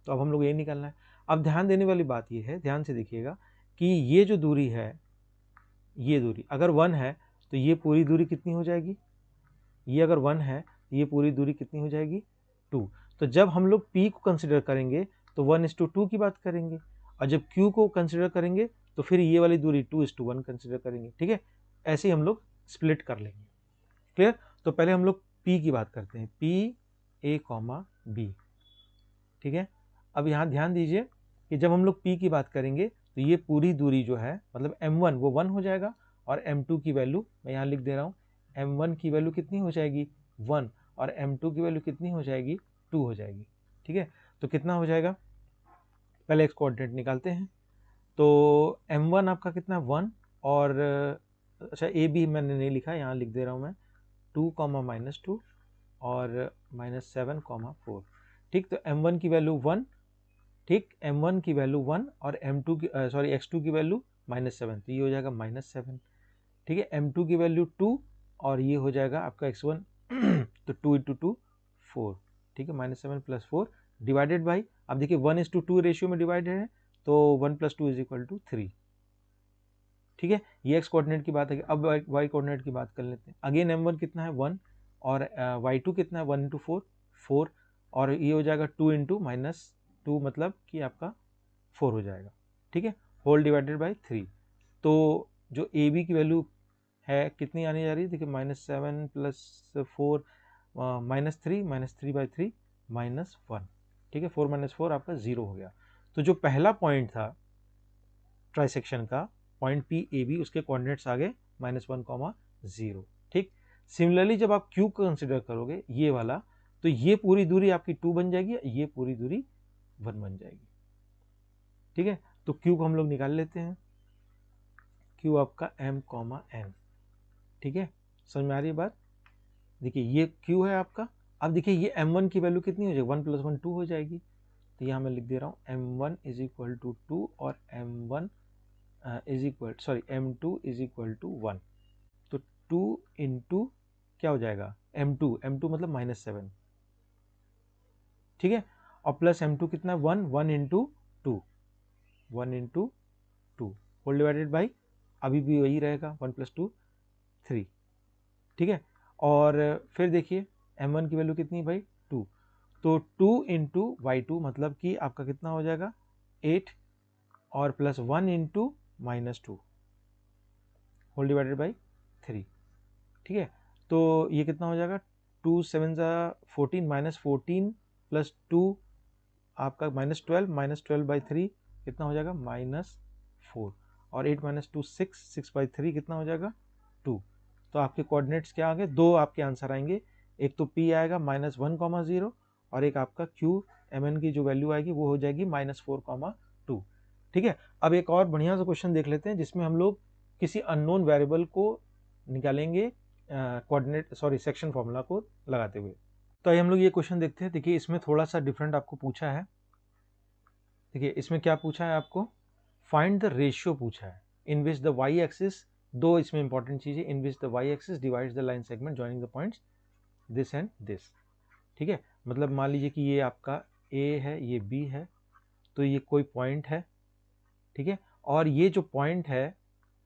तो अब हम लोग ये निकालना है। अब ध्यान देने वाली बात ये है, ध्यान से देखिएगा कि ये जो दूरी है, ये दूरी अगर 1 है तो ये पूरी दूरी कितनी हो जाएगी, ये अगर 1 है तो ये पूरी दूरी कितनी हो जाएगी, 2। तो जब हम लोग P को कंसिडर करेंगे तो 1:2 की बात करेंगे, और जब Q को कंसिडर करेंगे तो फिर ये वाली दूरी 2:1 कंसिडर करेंगे, ठीक है। ऐसे ही हम लोग स्प्लिट कर लेंगे, क्लियर। तो पहले हम लोग P की बात करते हैं, P A, B, ठीक है। अब यहाँ ध्यान दीजिए कि जब हम लोग P की बात करेंगे तो ये पूरी दूरी जो है, मतलब M1 वो 1 हो जाएगा, और M2 की वैल्यू मैं यहाँ लिख दे रहा हूँ, M1 की वैल्यू कितनी हो जाएगी, 1, और M2 की वैल्यू कितनी हो जाएगी, 2 हो जाएगी, ठीक है। तो कितना हो जाएगा, पहले एक्स कोऑर्डिनेट निकालते हैं। तो M1 आपका कितना, 1, और अच्छा ए बी मैंने नहीं लिखा, यहाँ लिख दे रहा हूँ मैं, 2, -2 और -7, 4, ठीक। तो M1 की वैल्यू 1, ठीक, M1 की वैल्यू 1, और M2 की X2 की वैल्यू -7, तो ये हो जाएगा -7, ठीक है। M2 की वैल्यू 2, और ये हो जाएगा आपका X1 तो 2 × 2 4, ठीक है, -7 + 4 डिवाइडेड बाई, अब देखिए 1:2 रेशियो में डिवाइडेड है, तो 1 + 2 = 3, ठीक है। ये एक्स कोऑर्डिनेट की बात है। अब वाई कोऑर्डिनेट की बात कर लेते हैं। अगेन M1 कितना है, 1, और Y2 कितना है, 1 × 4 4, और ये हो जाएगा 2 × -2 मतलब कि आपका 4 हो जाएगा, ठीक है, होल डिवाइडेड बाई 3। तो जो ए बी की वैल्यू है कितनी आने जा रही है, देखिए -7 + 4 -3 -3/3 -1, ठीक है, 4 - 4 आपका 0 हो गया। तो जो पहला पॉइंट था ट्राइसेक्शन का, पॉइंट पी ए बी, उसके कोऑर्डिनेट्स आ गए -1, 0, ठीक। सिमिलरली जब आप क्यू को कंसिडर करोगे, ये वाला, तो ये पूरी दूरी आपकी 2 बन जाएगी, ये पूरी दूरी 1 बन जाएगी, ठीक है। तो क्यू को हम लोग निकाल लेते हैं, क्यू आपका M, N, ठीक है, समझ में आ रही है बात। देखिए ये Q है आपका। अब देखिए ये M1 की वैल्यू कितनी हो जाएगी, 1 + 1 2 हो जाएगी। तो यहाँ मैं लिख दे रहा हूँ M1 = 2 और M2 = 1। तो 2 इंटू क्या हो जाएगा M2 मतलब -7, ठीक है। और प्लस M2 कितना 1 into 2, 1 into 2 whole divided by, अभी भी वही रहेगा 1 + 2 3, ठीक है। और फिर देखिए M1 की वैल्यू कितनी भाई 2, तो 2 इंटू Y2 मतलब कि आपका कितना हो जाएगा 8 और plus 1 into -2 whole divided by 3, ठीक है। तो ये कितना हो जाएगा 2 7 14 -14 प्लस 2 आपका -12 कितना हो जाएगा -4 और 8 - 2 6/3 कितना हो जाएगा 2। तो आपके कोऑर्डिनेट्स क्या आ गए, दो आपके आंसर आएंगे, एक तो P आएगा -1,0 और एक आपका Q Mn की जो वैल्यू आएगी वो हो जाएगी -4,2, ठीक है। अब एक और बढ़िया सा क्वेश्चन देख लेते हैं जिसमें हम लोग किसी अननोन वेरिएबल को निकालेंगे सेक्शन फॉर्मूला को लगाते हुए। तो आइए हम लोग ये क्वेश्चन देखते हैं। देखिए इसमें थोड़ा सा डिफरेंट आपको पूछा है। देखिए इसमें क्या पूछा है आपको, फाइंड द रेशियो पूछा है in which the Y axis, दो इसमें इंपॉर्टेंट चीज है, in which the Y axis divides the line segment joining the points this and this, ठीक है। मतलब मान लीजिए कि ये आपका A है, ये B है, तो ये कोई पॉइंट है, ठीक है। और ये जो पॉइंट है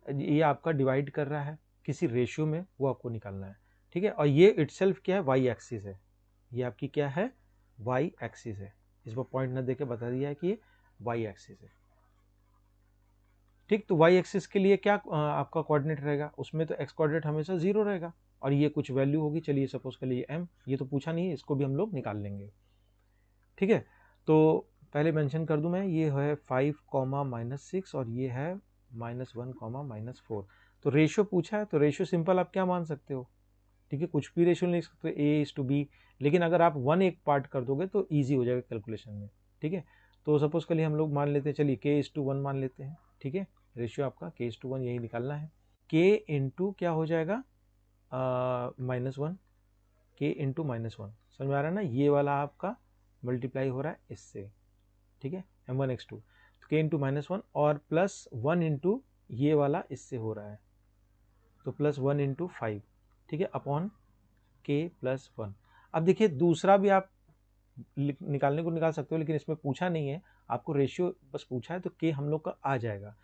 ये आपका डिवाइड कर रहा है किसी रेशियो में, वो आपको निकालना है, ठीक है। और ये इटसेल्फ क्या है, वाई एक्सिस है, ये आपकी क्या है वाई एक्सिस है। इस पर पॉइंट न देके बता दिया है कि ये वाई एक्सिस है, ठीक। तो वाई एक्सिस के लिए क्या आपका कोऑर्डिनेट रहेगा, उसमें तो एक्स कोऑर्डिनेट हमेशा 0 रहेगा और ये कुछ वैल्यू होगी, चलिए सपोज कर लिए m, ये तो पूछा नहीं है, इसको भी हम लोग निकाल लेंगे, ठीक है। तो पहले मेंशन कर दूं मैं, ये है 5, -6 और ये है -1, -4। तो रेशियो पूछा है, तो रेशियो सिंपल आप क्या मान सकते हो, ठीक है, कुछ भी रेशियो लिख सकते हो A:B, लेकिन अगर आप 1 एक पार्ट कर दोगे तो ईजी हो जाएगा कैलकुलेशन में, ठीक है। तो सपोज के लिए हम लोग मान लेते हैं, चलिए K:1 मान लेते हैं, ठीक है। रेशियो आपका K:1 यही निकालना है। K इंटू क्या हो जाएगा -1, K इंटू -1 समझ में आ रहा है ना, ये वाला आपका मल्टीप्लाई हो रहा है इससे, ठीक है, M1 X2, तो K इंटू -1 और प्लस 1 इंटू ये वाला इससे हो रहा है, तो प्लस 1 इंटू 5, ठीक है, अपॉन K + 1। अब देखिए दूसरा भी आप निकालने को निकाल सकते हो, लेकिन इसमें पूछा नहीं है, आपको रेशियो बस पूछा है, तो K हम लोग का आ जाएगा।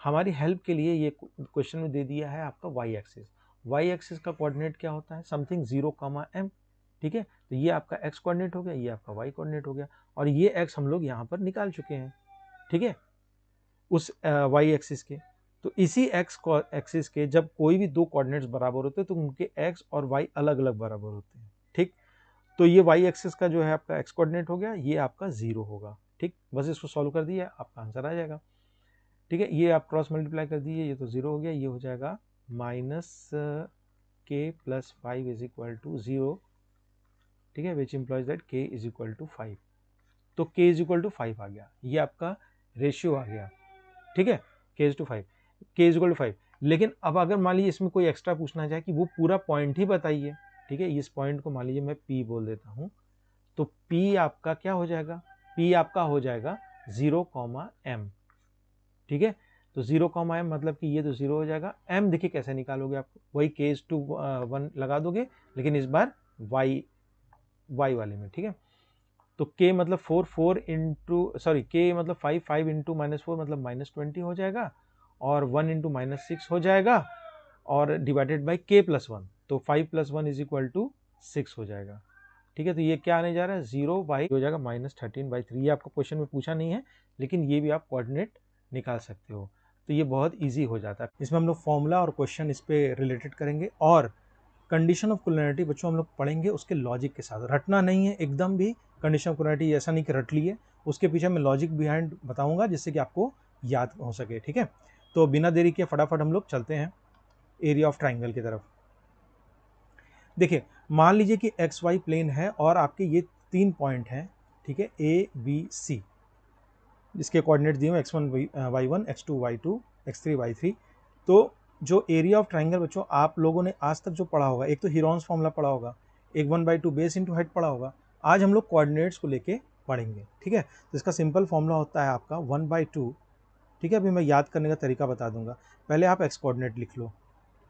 हमारी हेल्प के लिए ये क्वेश्चन में दे दिया है आपका वाई एक्सिस। वाई एक्सिस का कोऑर्डिनेट क्या होता है, समथिंग 0, m, ठीक है। तो ये आपका एक्स कोऑर्डिनेट हो गया, ये आपका वाई कोऑर्डिनेट हो गया, और ये एक्स हम लोग यहाँ पर निकाल चुके हैं, ठीक है, उस वाई एक्सिस के। तो इसी एक्स एक्सिस के जब कोई भी दो कोऑर्डिनेट्स बराबर होते हैं तो उनके एक्स और वाई अलग अलग बराबर होते हैं, ठीक। तो ये वाई एक्सिस का जो है आपका एक्स कोऑर्डिनेट हो गया, ये आपका 0 होगा, ठीक। बस इसको सॉल्व कर दिया आपका आंसर आ जाएगा, ठीक है। ये आप क्रॉस मल्टीप्लाई कर दीजिए, ये तो 0 हो गया, ये हो जाएगा -K + 5 = 0, ठीक है, विच इम्प्लॉइज दैट K = 5। तो K = 5 आ गया, ये आपका रेशियो आ गया, ठीक है, K:5। लेकिन अब अगर मान लीजिए इसमें कोई एक्स्ट्रा पूछना चाहे कि वो पूरा पॉइंट ही बताइए, ठीक है, इस पॉइंट को मान लीजिए मैं P बोल देता हूँ, तो P आपका क्या हो जाएगा, P आपका हो जाएगा 0, m, ठीक है। तो 0, m मतलब कि ये तो 0 हो जाएगा। m देखिए कैसे निकालोगे, आप वही K:1 लगा दोगे, लेकिन इस बार y वाले में, ठीक है। तो K मतलब 4 इंटू K मतलब 5 इंटू -4 मतलब -20 हो जाएगा, और 1 इंटू -6 हो जाएगा, और डिवाइडेड बाई K + 1, तो 5 + 1 = 6 हो जाएगा, ठीक है। तो ये क्या आने जा रहा है 0 बाई हो जाएगा -13/3। ये आपको क्वेश्चन में पूछा नहीं है, लेकिन ये भी आप कोऑर्डिनेट निकाल सकते हो, तो ये बहुत ईजी हो जाता है। इसमें हम लोग फॉर्मूला और क्वेश्चन इस पे रिलेटेड करेंगे, और कंडीशन ऑफ कोलिनियरिटी बच्चों हम लोग पढ़ेंगे उसके लॉजिक के साथ, रटना नहीं है एकदम भी। कंडीशन ऑफ कोलिनियरिटी ऐसा नहीं कि रट लिए, उसके पीछे मैं लॉजिक बिहाइंड बताऊंगा जिससे कि आपको याद हो सके, ठीक है। तो बिना देरी के फटाफट हम लोग चलते हैं एरिया ऑफ ट्राइंगल की तरफ। देखिए मान लीजिए कि एक्स वाई प्लेन है और आपके ये 3 पॉइंट हैं, ठीक है, A, B, C, जिसके कोऑर्डिनेट दिए हुए x1 y1, x2 y2, x3 y3। तो जो एरिया ऑफ ट्राइंगल बच्चों आप लोगों ने आज तक जो पढ़ा होगा, एक तो हीरोन्स फॉर्मूला पढ़ा होगा, एक 1/2 बेस इंटू हाइट पढ़ा होगा। आज हम लोग कोऑर्डिनेट्स को लेके पढ़ेंगे, ठीक है। तो इसका सिंपल फॉर्मूला होता है आपका 1/2, ठीक है। अभी मैं याद करने का तरीका बता दूंगा। पहले आप एक्स कोऑर्डिनेट लिख लो,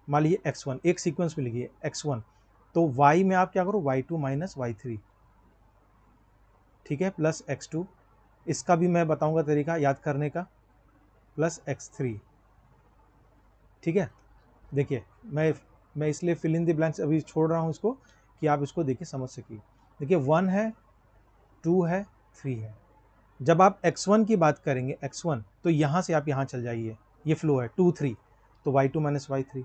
मान लीजिए x1, एक सीक्वेंस में लिखिए x1, तो y में आप क्या करो y2 माइनस y3, ठीक है, प्लस x2, इसका भी मैं बताऊंगा तरीका याद करने का, प्लस x3, ठीक है। देखिए मैं इसलिए फिल इन द ब्लैंक्स अभी छोड़ रहा हूँ इसको कि आप इसको देखिए समझ सकिए। देखिए 1 है, 2 है, 3 है। जब आप x1 की बात करेंगे x1, तो यहाँ से आप यहाँ चल जाइए, ये फ्लो है 2 3, तो y2 माइनस y3,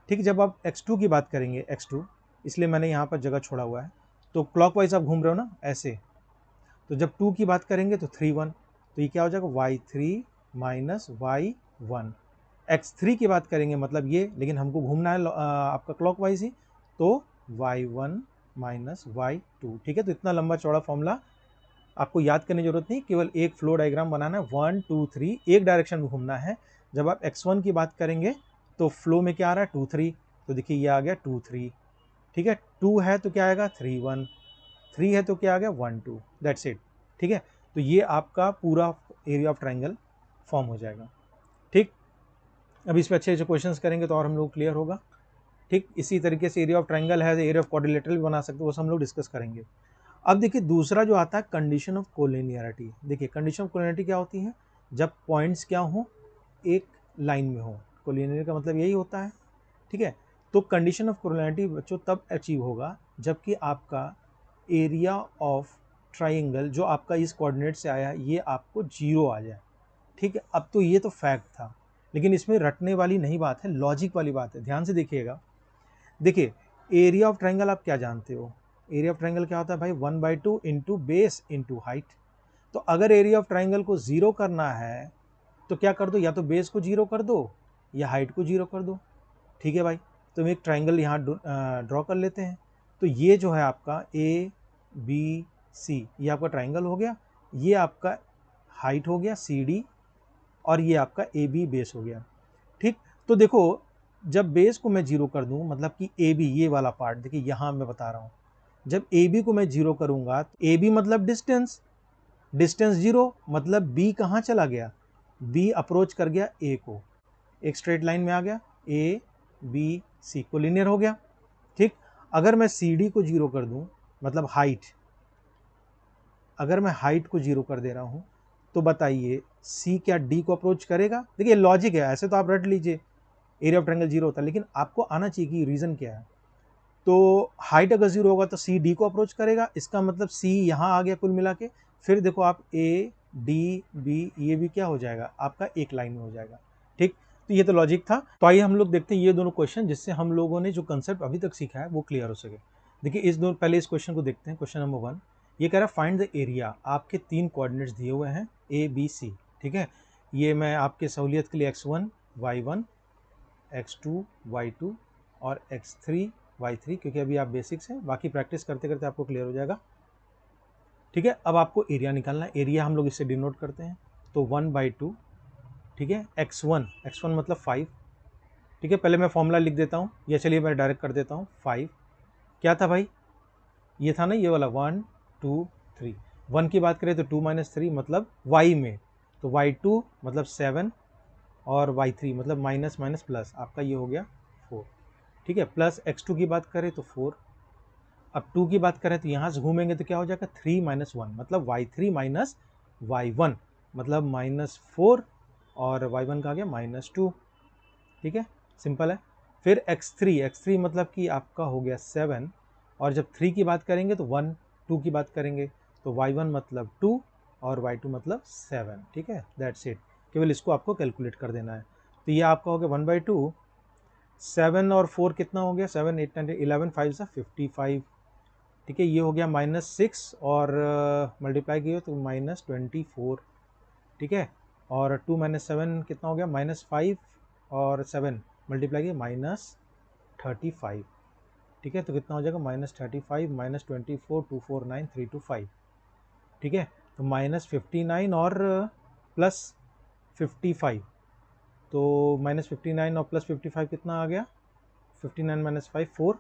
ठीक है। जब आप x2 की बात करेंगे x2, इसलिए मैंने यहाँ पर जगह छोड़ा हुआ है, तो क्लॉकवाइज आप घूम रहे हो ना ऐसे, तो जब 2 की बात करेंगे तो 3 1, तो ये क्या हो जाएगा y3 माइनस y1। x3 की बात करेंगे मतलब ये, लेकिन हमको घूमना है आपका क्लॉकवाइज ही, तो y1 माइनस y2, ठीक है। तो इतना लंबा चौड़ा फॉर्मूला आपको याद करने की जरूरत नहीं, केवल एक फ्लो डायग्राम बनाना है, 1 2 3 एक डायरेक्शन में घूमना है। जब आप x1 की बात करेंगे तो फ्लो में क्या आ रहा है 2 3, तो देखिए ये आ गया 2 3, ठीक है। 2 है तो क्या आएगा 3 1, 3 है तो क्या आ गया 1 2, दैट्स इट, ठीक है। तो ये आपका पूरा एरिया ऑफ ट्राइंगल फॉर्म हो जाएगा, ठीक। अब इस पर अच्छे अच्छे क्वेश्चंस करेंगे तो और हम लोग क्लियर होगा, ठीक। इसी तरीके से एरिया ऑफ ट्राइंगल है, एरिया ऑफ क्वाड्रिलेटरल भी बना सकते हो, वो सब हम लोग डिस्कस करेंगे। अब देखिए दूसरा जो आता है कंडीशन ऑफ कोलिनियरिटी। देखिए कंडीशन ऑफ कोलिनियरिटी क्या होती है, जब पॉइंट्स क्या हो, एक लाइन में हो। कोलिनियरिटी का मतलब यही होता है, ठीक है। तो कंडीशन ऑफ कोलिनियरिटी बच्चों तब अचीव होगा जबकि आपका एरिया ऑफ ट्राइंगल जो आपका इस कोऑर्डिनेट से आया ये आपको 0 आ जाए, ठीक है। अब तो ये तो फैक्ट था, लेकिन इसमें रटने वाली नहीं बात है, लॉजिक वाली बात है, ध्यान से देखिएगा। देखिए एरिया ऑफ ट्राइंगल आप क्या जानते हो, एरिया ऑफ ट्राइंगल क्या होता है भाई, 1/2 इंटू बेस इंटू हाइट। तो अगर एरिया ऑफ ट्राइंगल को 0 करना है तो क्या कर दो, या तो बेस को 0 कर दो या हाइट को 0 कर दो, ठीक है भाई। तो हम एक ट्राइंगल यहाँ ड्रॉ कर लेते हैं। तो ये जो है आपका ए बी सी, ये आपका ट्राइंगल हो गया, ये आपका हाइट हो गया सी डी, और ये आपका ए बी बेस हो गया, ठीक। तो देखो जब बेस को मैं 0 कर दूं मतलब कि ए बी ये वाला पार्ट, देखिए यहाँ मैं बता रहा हूँ, जब ए बी को मैं 0 करूंगा, ए बी मतलब डिस्टेंस, डिस्टेंस 0 मतलब बी कहाँ चला गया, बी अप्रोच कर गया ए को, एक स्ट्रेट लाइन में आ गया, ए बी सी को लिनियर हो गया, ठीक। अगर मैं सी डी को 0 कर दूं मतलब हाइट, अगर मैं हाइट को 0 कर दे रहा हूं तो बताइए सी क्या डी को अप्रोच करेगा। देखिए लॉजिक है, ऐसे तो आप रट लीजिए एरिया ऑफ ट्रायंगल 0 होता है, लेकिन आपको आना चाहिए कि रीजन क्या है। तो हाइट अगर 0 होगा तो सी डी को अप्रोच करेगा, इसका मतलब सी यहाँ आ गया कुल मिला के। फिर देखो आप ए डी बी, ये भी क्या हो जाएगा आपका एक लाइन में हो जाएगा, ठीक। तो ये तो लॉजिक था। तो आइए हम लोग देखते हैं ये दोनों क्वेश्चन, जिससे हम लोगों ने जो कंसेप्ट अभी तक सीखा है वो क्लियर हो सके। देखिए इस दोनों, पहले इस क्वेश्चन को देखते हैं। क्वेश्चन नंबर 1 ये कह रहा है फाइंड द एरिया, आपके 3 कोऑर्डिनेट्स दिए हुए हैं ए बी सी, ठीक है। ये मैं आपके सहूलियत के लिए x1 y1 x2 y2 और x3 y3, क्योंकि अभी आप बेसिक्स हैं, बाकी प्रैक्टिस करते करते आपको क्लियर हो जाएगा, ठीक है। अब आपको एरिया निकालना है, एरिया हम लोग इससे डिनोट करते हैं, तो 1/2, ठीक है, x1 मतलब 5, ठीक है। पहले मैं फॉर्मूला लिख देता हूँ, या चलिए मैं डायरेक्ट कर देता हूँ। 5 क्या था भाई, ये था ना ये वाला 1 2 3, 1 की बात करें तो 2 - 3 मतलब y में, तो y2 मतलब 7 और y3 मतलब माइनस माइनस प्लस, आपका ये हो गया 4, ठीक है। प्लस x2 की बात करें तो 4, अब 2 की बात करें तो यहाँ से घूमेंगे तो क्या हो जाएगा 3 - 1 मतलब y3 माइनस y1 मतलब -4, और y1 का आ गया -2, ठीक है, सिंपल है। फिर x3 मतलब कि आपका हो गया 7, और जब 3 की बात करेंगे तो 1 2 की बात करेंगे तो y1 मतलब 2 और y2 मतलब 7, ठीक है, दैट्स इट। केवल इसको आपको कैलकुलेट कर देना है। तो ये आपका हो गया 1/2, 7 और 4 कितना हो गया, 7 8 9 11 5 से 55, ठीक है। ये हो गया -6 और मल्टीप्लाई किया तो -24, ठीक है। और 2 - 7 कितना हो गया, -5 और 7 मल्टीप्लाई किया -35, ठीक है। तो कितना हो जाएगा -35 -24 249 325, ठीक है। तो -59 और +55, तो -59 और +55 कितना आ गया, 59 - 5 4,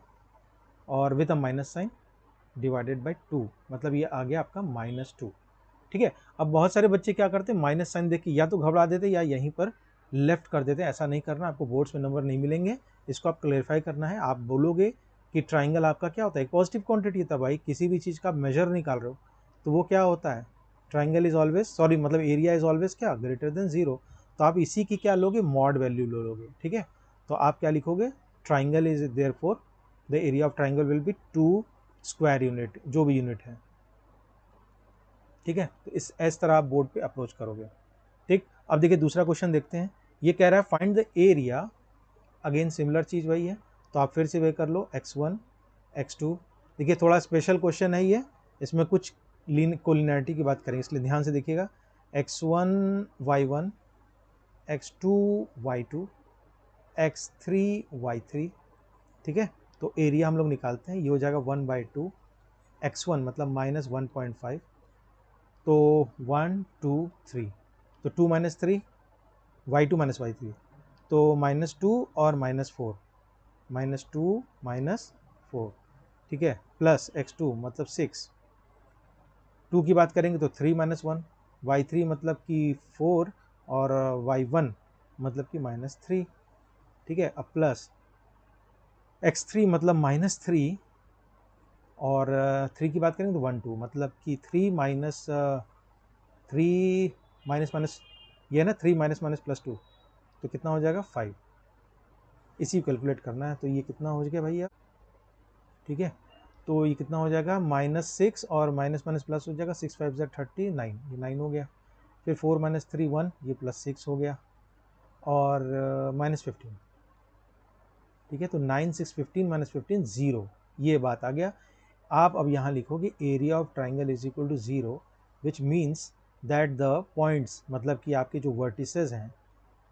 और with a minus sign divided by 2, मतलब ये आ गया आपका -2। ठीक है, अब बहुत सारे बच्चे क्या करते हैं, माइनस साइन देख के या तो घबरा देते या यहीं पर लेफ्ट कर देते हैं। ऐसा नहीं करना, आपको बोर्ड्स में नंबर नहीं मिलेंगे। इसको आप क्लेरिफाई करना है। आप बोलोगे कि ट्राइंगल आपका क्या होता है, एक पॉजिटिव क्वांटिटी होता है भाई। किसी भी चीज़ का आप मेजर निकाल रहे हो तो वो क्या होता है, ट्राइंगल इज ऑलवेज, सॉरी मतलब एरिया इज ऑलवेज क्या, ग्रेटर देन 0। तो आप इसी की क्या लोगे, मॉड वैल्यू लोगे। ठीक है, तो आप क्या लिखोगे, triangle is therefore the area of triangle will be 2 square unit, जो भी यूनिट है। ठीक है, तो इस तरह आप बोर्ड पे अप्रोच करोगे। ठीक, अब देखिए दूसरा क्वेश्चन देखते हैं। ये कह रहा है find the area, again similar चीज़ वही है, तो आप फिर से वे कर लो x1 x2। देखिए थोड़ा स्पेशल क्वेश्चन है ये, इसमें कुछ कोलिनियरिटी की बात करेंगे, इसलिए ध्यान से देखिएगा। x1 y1, x2 y2, x3 y3। ठीक है, तो एरिया हम लोग निकालते हैं, ये हो जाएगा 1/2। x1 मतलब -1.5, तो 1 2 3, तो 2 - 3 y2 - y3, तो -2 और -4, -2 -4। ठीक है, प्लस x2 मतलब 6, 2 की बात करेंगे तो 3 - 1, y3 मतलब कि 4, और y1 मतलब कि -3। ठीक है, अब प्लस x3 मतलब -3, और 3 की बात करेंगे तो 1 2 मतलब कि 3 माइनस 3 माइनस माइनस, ये है ना 3 माइनस माइनस +2, तो कितना हो जाएगा 5। इसी को कैलकुलेट करना है, तो ये कितना हो गया भैया। ठीक है, तो ये कितना हो जाएगा, -6 और माइनस माइनस प्लस हो जाएगा, 6 5 39, ये 9 हो गया। फिर 4 - 3 1, ये +6 हो गया, और -15। ठीक है, तो 9 6 15 -15 0, ये बात आ गया। आप अब यहाँ लिखोगे area of triangle is equal to 0, which means that the points, मतलब कि आपके जो वर्टिसेस हैं,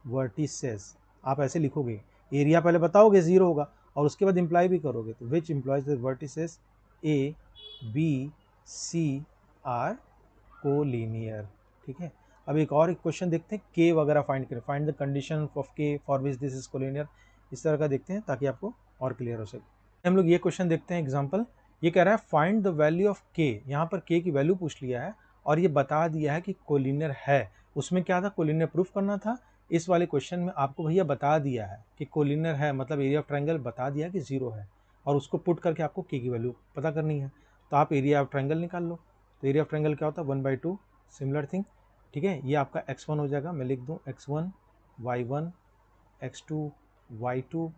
वर्टिसेस आप ऐसे लिखोगे, एरिया पहले बताओगे 0 होगा, और उसके बाद इंप्लाई भी करोगे, तो which implies the vertices a B C are collinear. ठीक है, अब एक और क्वेश्चन देखते हैं, के वगैरह फाइंड करें, find the condition of K for which this is collinear, इस तरह का देखते हैं ताकि आपको और क्लियर हो सके। हम लोग ये क्वेश्चन देखते हैं एग्जाम्पल। ये कह रहा है फाइंड द वैल्यू ऑफ के, यहाँ पर के की वैल्यू पूछ लिया है और ये बता दिया है कि कोलिनियर है। उसमें क्या था, कोलिनियर प्रूफ करना था। इस वाले क्वेश्चन में आपको भैया बता दिया है कि कोलिनियर है, मतलब एरिया ऑफ ट्रायंगल बता दिया कि 0 है, और उसको पुट करके आपको के की वैल्यू पता करनी है। तो आप एरिया ऑफ ट्रायंगल निकाल लो। तो एरिया ऑफ ट्रायंगल क्या होता है, 1/2, सिमिलर थिंग। ठीक है, ये आपका x1 हो जाएगा, मैं लिख दूँ x1 y1 x2 y2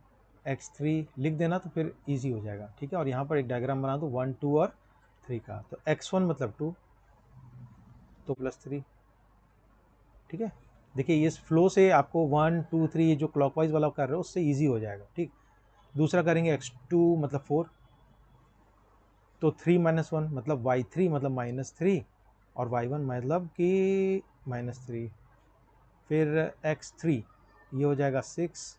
x3 लिख देना, तो फिर इजी हो जाएगा। ठीक है, और यहाँ पर एक डायग्राम बना दो 1 2 और 3 का। तो x1 मतलब 2, तो +3। ठीक है, देखिए इस फ्लो से आपको 1 2 3 जो क्लॉकवाइज वाला कर रहे हो उससे इजी हो जाएगा। ठीक, दूसरा करेंगे x2 मतलब 4, तो 3 - 1 मतलब y3 मतलब -3, और y1 मतलब कि -3। फिर x3 ये हो जाएगा 6,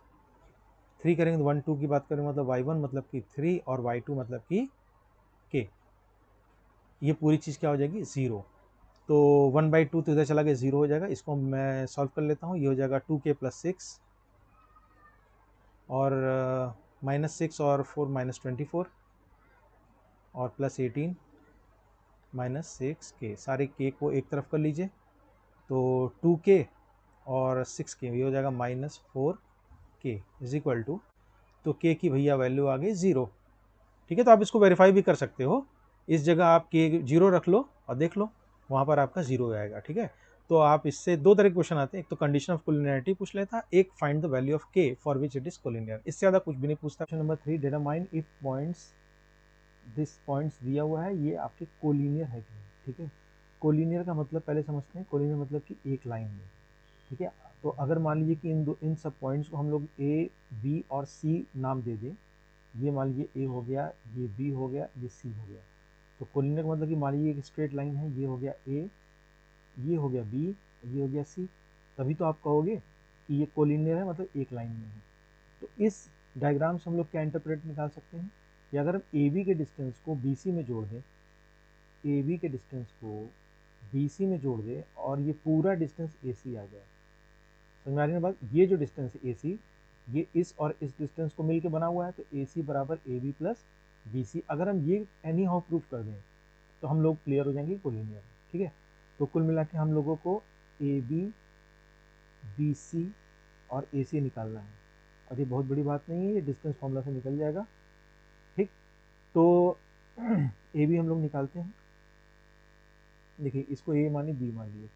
3 करेंगे तो 1 2 की बात करें मतलब y1 मतलब कि 3, और y2 मतलब कि k। ये पूरी चीज़ क्या हो जाएगी, 0। तो 1/2 तो इधर चला गया, 0 हो जाएगा। इसको मैं सॉल्व कर लेता हूँ, ये हो जाएगा 2k + 6, और -6 और 4 -24, और +18 -6k। सारे k को एक तरफ कर लीजिए, तो 2k और 6k, ये हो जाएगा -4k इज इक्वल टू, तो k की भैया वैल्यू आ गई 0। ठीक है, तो आप इसको वेरीफाई भी कर सकते हो, इस जगह आप k 0 रख लो और देख लो, वहाँ पर आपका 0 आएगा। ठीक है, तो आप इससे दो तरह के क्वेश्चन आते हैं, एक तो कंडीशन ऑफ कोलिनियरिटी पूछ लेता, एक find the value of k for which it is collinear. इससे ज़्यादा कुछ भी नहीं पूछता। Question number 3, determine if points, this points दिया हुआ है ये आपके कोलिनियर है कि नहीं। ठीक है, कोलिनियर का मतलब पहले समझते हैं, कोलिनियर मतलब कि एक लाइन में। ठीक है, तो अगर मान लीजिए कि इन सब पॉइंट्स को हम लोग ए बी और सी नाम दे दें, ये मान लीजिए ए हो गया, ये बी हो गया, ये सी हो गया, तो कोलिनियर मतलब कि मान लीजिए एक स्ट्रेट लाइन है, ये हो गया ए, ये हो गया बी, ये हो गया सी, तभी तो आप कहोगे कि ये कोलिनियर है, मतलब एक लाइन में है। तो इस डायग्राम से हम लोग क्या इंटरप्रेट निकाल सकते हैं कि अगर हम ए बी के डिस्टेंस को बी सी में जोड़ दें, ए बी के डिस्टेंस को बी सी में जोड़ दें, और ये पूरा डिस्टेंस ए सी आ जाए, समझ में आ रही है बात। ये जो डिस्टेंस है ए सी, ये इस और इस डिस्टेंस को मिलके बना हुआ है, तो ए सी बराबर A B plus B C. अगर हम ये एनी हाउ प्रूफ कर दें तो हम लोग क्लियर हो जाएंगे कोलिनियर। ठीक है, तो कुल मिला के हम लोगों को ए बी बी सी और ए सी निकालना है, और ये बहुत बड़ी बात नहीं है, ये डिस्टेंस फॉर्मूला से निकल जाएगा। ठीक, तो ए बी हम लोग निकालते हैं। देखिए, इसको ए मानिए, बी मान लिए,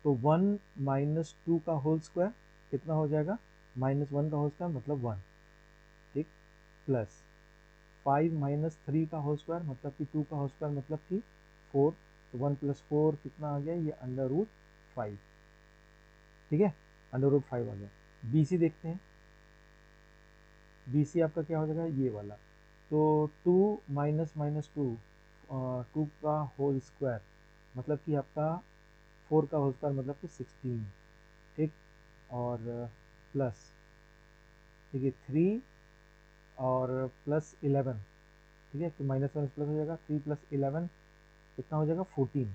तो 1 माइनस 2 का होल स्क्वायर कितना हो जाएगा, -1 का होल स्क्वायर मतलब 1। ठीक, प्लस 5 माइनस 3 का होल स्क्वायर मतलब कि 2 का होल स्क्वायर मतलब कि 4, तो 1 प्लस 4 कितना आ गया, ये √5। ठीक है, √5 आ गया। बी सी देखते हैं, बी सी आपका क्या हो जाएगा, ये वाला, तो 2 माइनस -2, 2 का होल स्क्वायर मतलब कि आपका 4 का होल स्क्वायर मतलब कि 16। ठीक, और प्लस, ठीक है, 3 और प्लस 11। ठीक है, तो -1 प्लस हो जाएगा, 3 प्लस 11 कितना हो जाएगा, 14।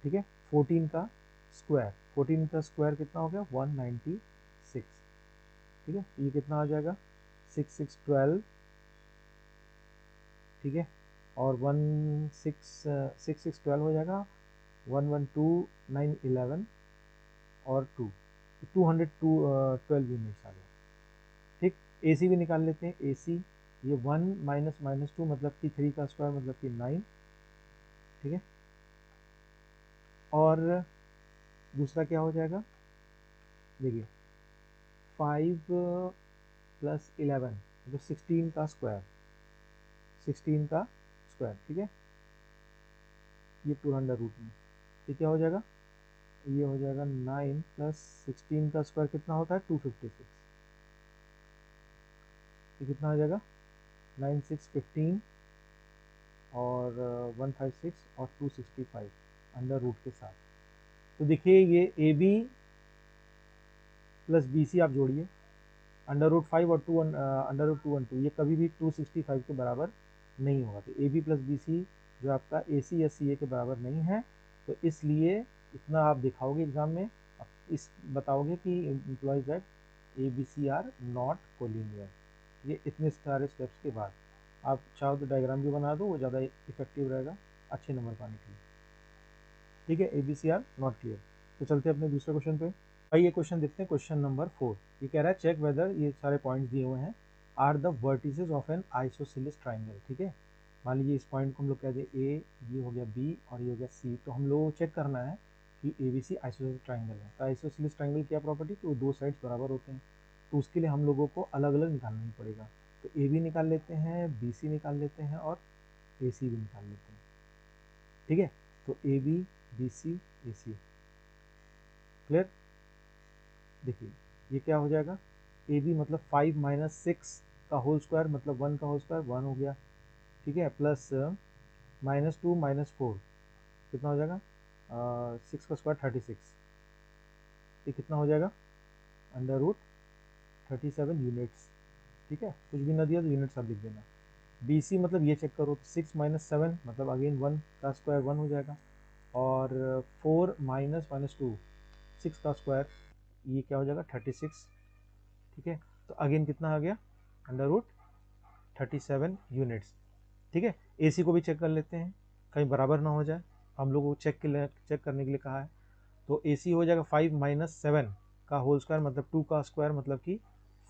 ठीक है, 14 का स्क्वायर, 14 का स्क्वायर कितना हो गया, 196। ठीक है, ये कितना आ जाएगा, 6 6 12। ठीक है, और 6 6 12 हो जाएगा, 1 1 2 9 11 और 2, 212 यूनिट्स आ गया। ठीक, ए सी भी निकाल लेते हैं। ए सी, ये 1 माइनस -2 मतलब कि 3 का स्क्वायर मतलब कि 9। ठीक है, और दूसरा क्या हो जाएगा, देखिए 5 प्लस 11 मतलब 16 का स्क्वायर, 16 का स्क्वायर। ठीक है, ये पूरा अंडर रूट में, ये क्या हो जाएगा, ये हो जाएगा 9 प्लस 16 का स्क्वायर कितना होता है, 256। ये कितना आ जाएगा, 9 6 15 और 156 और 265 अंडर रूट के साथ। तो देखिए, ये A B plus B C आप जोड़िए, √5 और 2 √2 ये कभी भी 265 के बराबर नहीं होगा। तो A B plus B C जो आपका ए सी या सी ए के बराबर नहीं है, तो इसलिए इतना आप दिखाओगे एग्जाम में, आप इस बताओगे कि implies that A B C are not collinear. ये इतने सारे स्टेप्स के बाद आप चाहो तो डायग्राम भी बना दो, वो ज़्यादा इफेक्टिव रहेगा अच्छे नंबर पाने के लिए। ठीक है, A B C are not clear. तो चलते हैं अपने दूसरे क्वेश्चन पे। भाई ये क्वेश्चन देखते हैं, क्वेश्चन नंबर 4। ये कह रहा है चेक वेदर, ये सारे पॉइंट्स दिए हुए हैं, are the vertices of an isosceles triangle. ठीक है, मान लीजिए इस पॉइंट को हम लोग कह दें ए, ये हो गया बी और ये हो गया सी, तो हम लोग चेक करना है कि A B C isosceles triangle है। तो आइसोसेलेस ट्राइंगल क्या प्रॉपर्टी, तो दो साइड्स बराबर होते हैं, तो उसके लिए हम लोगों को अलग अलग निकालना ही पड़ेगा। तो ए बी निकाल लेते हैं, बी सी निकाल लेते हैं और ए सी भी निकाल लेते हैं। ठीक है, तो A B B C A C, clear. देखिए, ये क्या हो जाएगा, ए बी मतलब 5 माइनस 6 का होल स्क्वायर मतलब 1 का होल स्क्वायर 1 हो गया। ठीक है, प्लस -2 -4 कितना हो जाएगा, 6 का स्क्वायर 36। ये कितना हो जाएगा, √37 यूनिट्स। ठीक है, कुछ भी ना दिया तो यूनिट्स आप लिख देना। बी सी मतलब ये चेक करो, तो 6 माइनस 7 मतलब अगेन 1 का स्क्वायर 1 हो जाएगा, और 4 माइनस -2 6 का स्क्वायर, ये क्या हो जाएगा, 36। ठीक है, तो अगेन कितना आ गया, √37 यूनिट्स। ठीक है, एसी को भी चेक कर लेते हैं, कहीं बराबर ना हो जाए, हम लोग को चेक करने के लिए कहा है। तो एसी हो जाएगा 5 माइनस 7 का होल स्क्वायर मतलब 2 का स्क्वायर मतलब कि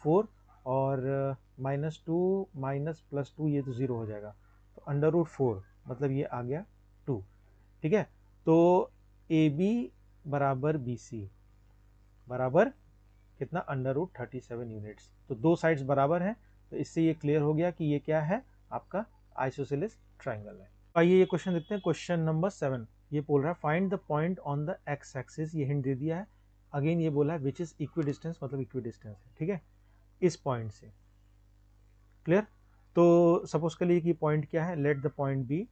4, और -2 माइनस +2 ये तो 0 हो जाएगा, तो √4 मतलब ये आ गया 2। ठीक है, तो ए बी बराबर बी सी बराबर कितना, √37 यूनिट्स। तो दो साइड्स बराबर हैं, तो इससे ये क्लियर हो गया कि ये क्या है, आपका आइसोसेलेस ट्राइंगल है। आइए ये क्वेश्चन देखते हैं, क्वेश्चन नंबर 7। ये बोल रहा है find the point on the x axis, ये हिंट दे दिया है। अगेन ये बोला है विच इज इक्वी डिस्टेंस मतलब इक्वी डिस्टेंस है। ठीक है, इस पॉइंट से, क्लियर। तो सपोज कर लीजिए कि पॉइंट क्या है, let the point be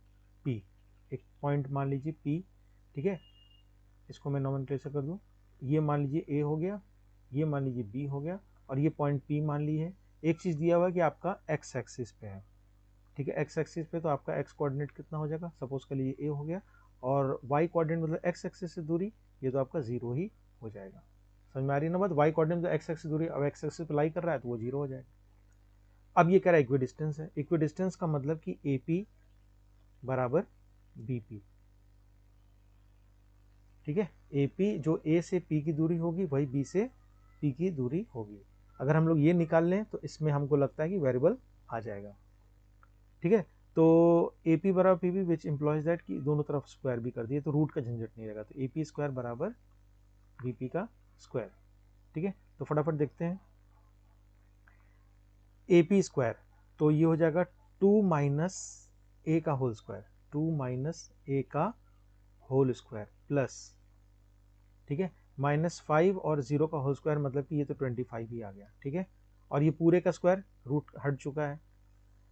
P, एक पॉइंट मान लीजिए पी। ठीक है, इसको मैं नोमेनक्लेचर कर दूं, ये मान लीजिए ए हो गया, ये मान लीजिए बी हो गया, और ये पॉइंट पी मान ली है। एक चीज़ दिया हुआ है कि आपका एक्स एक्सिस पे है। ठीक है, एक्स एक्सिस पे तो आपका एक्स कोऑर्डिनेट कितना हो जाएगा, सपोज कर लीजिए ए हो गया, और वाई कोऑर्डिनेट मतलब एक्स एक्सिस से दूरी, ये तो आपका 0 ही हो जाएगा। समझ में आ रही है ना बात। वाई कोऑर्डिनेट तो एक्स एक्सिस दूरी, अब एक्स एक्सिस पे लाई कर रहा है तो वो 0 हो जाएगा। अब ये कह रहा है इक्विडिस्टेंस है। इक्विडिस्टेंस का मतलब कि ए पी बराबर बी पी, ठीक है। ए पी जो ए से पी की दूरी होगी वही बी से पी की दूरी होगी। अगर हम लोग ये निकाल लें तो इसमें हमको लगता है कि वेरिएबल आ जाएगा, ठीक है। तो ए पी बराबर P P which implies that कि दोनों तरफ स्क्वायर भी कर दिए तो रूट का झंझट नहीं रहेगा। तो ए पी स्क्वायर बराबर बी पी का स्क्वायर, ठीक है। तो फटाफट देखते हैं ए पी स्क्वायर, तो ये हो जाएगा 2 माइनस ए का होल स्क्वायर, 2 माइनस ए का होल स्क्वायर प्लस, ठीक है, -5 और 0 का होल स्क्वायर मतलब कि ये तो 25 ही आ गया, ठीक है। और ये पूरे का स्क्वायर रूट हट चुका है।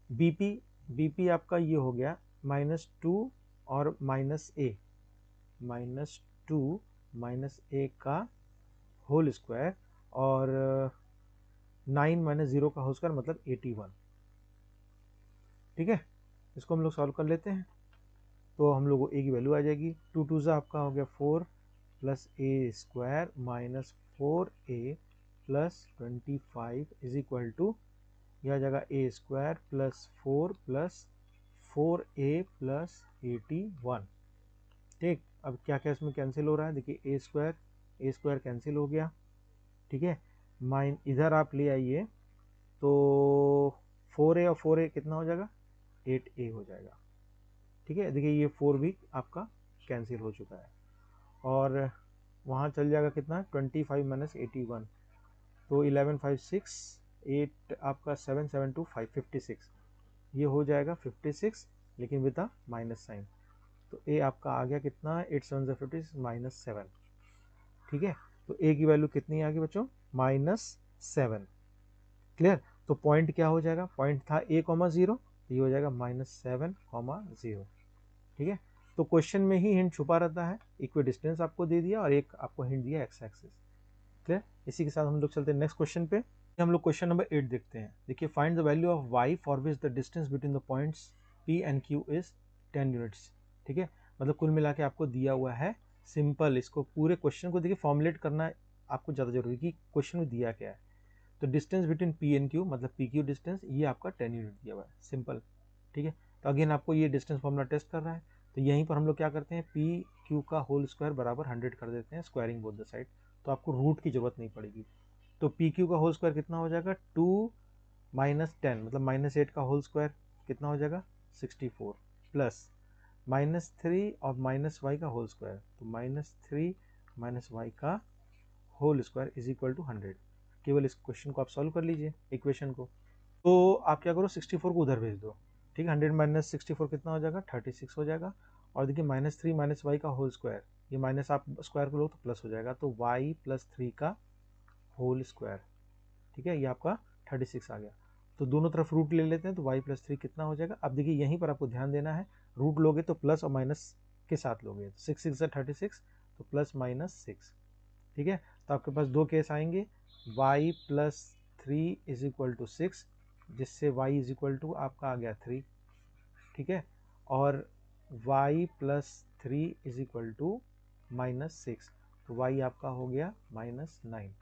बीपी, बीपी आपका ये हो गया -2 और -2 माइनस ए का होल स्क्वायर और 9 माइनस 0 का होल स्क्वायर मतलब 81, ठीक है। इसको हम लोग सॉल्व कर लेते हैं तो हम लोग को ए की वैल्यू आ जाएगी। 2 2 ज़ा आपका हो गया 4 plus A square minus 4a plus 25 is equal to, यह आ जाएगा a square plus 4 plus 4a plus 81, ठीक। अब क्या क्या इसमें कैंसिल हो रहा है, देखिए ए स्क्वायर कैंसिल हो गया, ठीक है। माइन इधर आप ले आइए तो 4a और 4a कितना हो जाएगा, 8a हो जाएगा, ठीक है। देखिए ये 4 भी आपका कैंसिल हो चुका है और वहाँ चल जाएगा कितना 25 माइनस 81, तो 11 5 6 8 आपका 7 7 2 5 56, ये हो जाएगा 56 लेकिन विद अ माइनस साइन। तो ए आपका आ गया कितना 8 7 56 -7, ठीक है। तो ए की वैल्यू कितनी आ गई बच्चों, -7, क्लियर। तो पॉइंट क्या हो जाएगा, पॉइंट था a, 0, तो ये हो जाएगा -7, 0, ठीक है। तो क्वेश्चन में ही हिंट छुपा रहता है, इक्वी डिस्टेंस आपको दे दिया और एक आपको हिंट दिया एक्स एक्सिस, क्लियर। इसी के साथ हम लोग चलते हैं नेक्स्ट क्वेश्चन पे। हम लोग क्वेश्चन नंबर 8 देखते हैं। देखिए find the value of y for which the distance between the points p and q is 10 units, ठीक है। मतलब कुल मिला के आपको दिया हुआ है सिंपल, इसको पूरे क्वेश्चन को देखिए फॉर्मुलेट करना आपको ज़्यादा जरूरी कि क्वेश्चन में दिया क्या है। तो distance between p and q मतलब पी क्यू डिस्टेंस, ये आपका 10 यूनिट दिया हुआ है, सिंपल, ठीक है। तो अगेन आपको ये डिस्टेंस फॉर्मूला टेस्ट कर रहा है, तो यहीं पर हम लोग क्या करते हैं पी क्यू का होल स्क्वायर बराबर 100 कर देते हैं, स्क्वायरिंग बोथ द साइड, तो आपको रूट की जरूरत नहीं पड़ेगी। तो पी क्यू का होल स्क्वायर कितना हो जाएगा 2 माइनस 10 मतलब -8 का होल स्क्वायर कितना हो जाएगा 64 प्लस -3 और -y का होल स्क्वायर, तो -3 माइनस y का whole square is equal to 100। केवल इस क्वेश्चन को आप सॉल्व कर लीजिए इक्वेशन को। तो आप क्या करो 64 को उधर भेज दो, ठीक है। 100 माइनस 64 कितना हो जाएगा 36 हो जाएगा। और देखिए -3 माइनस वाई का होल स्क्वायर, ये माइनस आप स्क्वायर को लो तो प्लस हो जाएगा, तो y प्लस 3 का होल स्क्वायर, ठीक है, ये आपका 36 आ गया। तो दोनों तरफ रूट ले लेते हैं तो y प्लस 3 कितना हो जाएगा। अब देखिए यहीं पर आपको ध्यान देना है, रूट लोगे तो प्लस और माइनस के साथ लोगे, तो 6 6 36 तो प्लस माइनस 6, ठीक है। तो आपके पास दो केस आएंगे, y plus 3 is equal to 6, जिससे y इज इक्वल टू आपका आ गया 3, ठीक है। और y plus 3 is equal to -6, तो y आपका हो गया -9,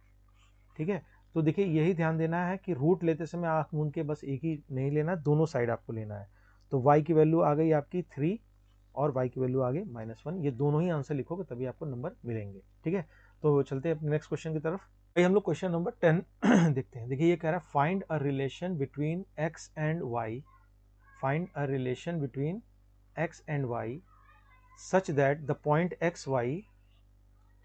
ठीक है। तो देखिए यही ध्यान देना है कि रूट लेते समय आंख मूंद के बस एक ही नहीं लेना, दोनों साइड आपको लेना है। तो y की वैल्यू आ गई आपकी 3 और y की वैल्यू आ गई -1, ये दोनों ही आंसर लिखोगे तभी आपको नंबर मिलेंगे, ठीक है। तो चलते हैं अपने नेक्स्ट क्वेश्चन की तरफ। भाई हम लोग क्वेश्चन नंबर 10 देखते हैं। देखिए ये कह रहा है find a relation between x and y, find a relation between x and y such that the point X Y,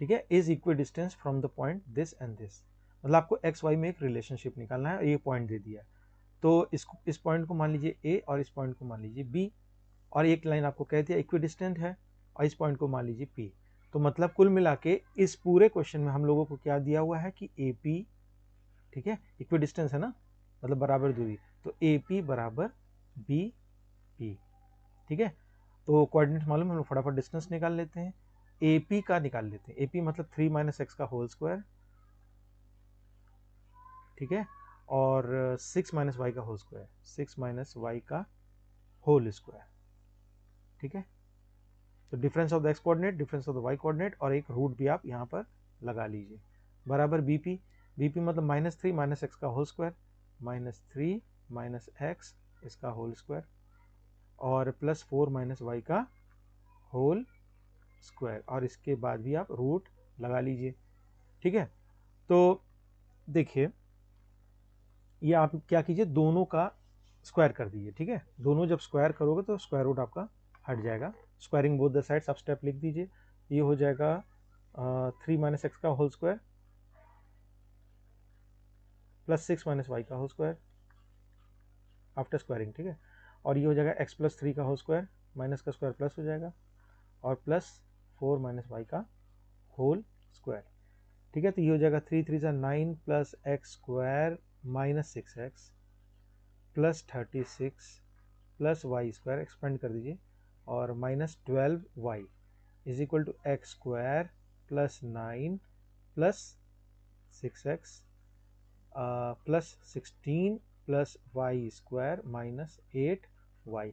ठीक है, is equidistance from the point this and this. मतलब आपको एक्स वाई में एक relationship निकालना है, ये point दे दिया। तो इस पॉइंट को मान लीजिए ए और इस पॉइंट को मान लीजिए बी, और एक लाइन आपको कह दिया इक्वी डिस्टेंट है, और इस पॉइंट को मान लीजिए पी। तो मतलब कुल मिला के इस पूरे क्वेश्चन में हम लोगों को क्या दिया हुआ है कि ए पी, ठीक है, इक्वी डिस्टेंस है ना, मतलब बराबर दूरी, तो ए पी बराबर बी पी, ठीक है। तो कोऑर्डिनेट मालूम है, हम लोग फटाफट डिस्टेंस निकाल लेते हैं। ए पी का निकाल लेते हैं, ए पी मतलब 3 माइनस एक्स का होल स्क्वायर, ठीक है, और 6 माइनस वाई का होल स्क्वायर, 6 माइनस वाई का होल स्क्वायर, ठीक है। तो difference of the X coordinate, difference of the Y coordinate, और एक रूट भी आप यहाँ पर लगा लीजिए। बराबर बीपी, बीपी मतलब -3 माइनस एक्स का होल स्क्वायर, -3 माइनस एक्स इसका होल स्क्वायर और +4 माइनस वाई का होल स्क्वायर, और इसके बाद भी आप रूट लगा लीजिए। ठीक है, तो देखिए ये आप क्या कीजिए, दोनों का स्क्वायर कर दीजिए। ठीक है, दोनों जब स्क्वायर करोगे तो स्क्वायर रूट आपका हट जाएगा। स्क्वायरिंग बोथ द साइड्स, आप स्टेप लिख दीजिए। ये हो जाएगा 3 माइनस एक्स का होल स्क्वायर +6 माइनस वाई का होल स्क्वायर आफ्टर स्क्वायरिंग। ठीक है, और ये हो जाएगा x +3 का होल स्क्वायर, माइनस का स्क्वायर प्लस हो जाएगा, और +4 माइनस वाई का होल स्क्वायर। ठीक है, तो ये हो जाएगा 3 3 9 plus x square minus 6x plus 36 plus Y square, expand कर दीजिए, और -12y is equal to X square plus 9 plus 6x plus 16 plus Y square -8y।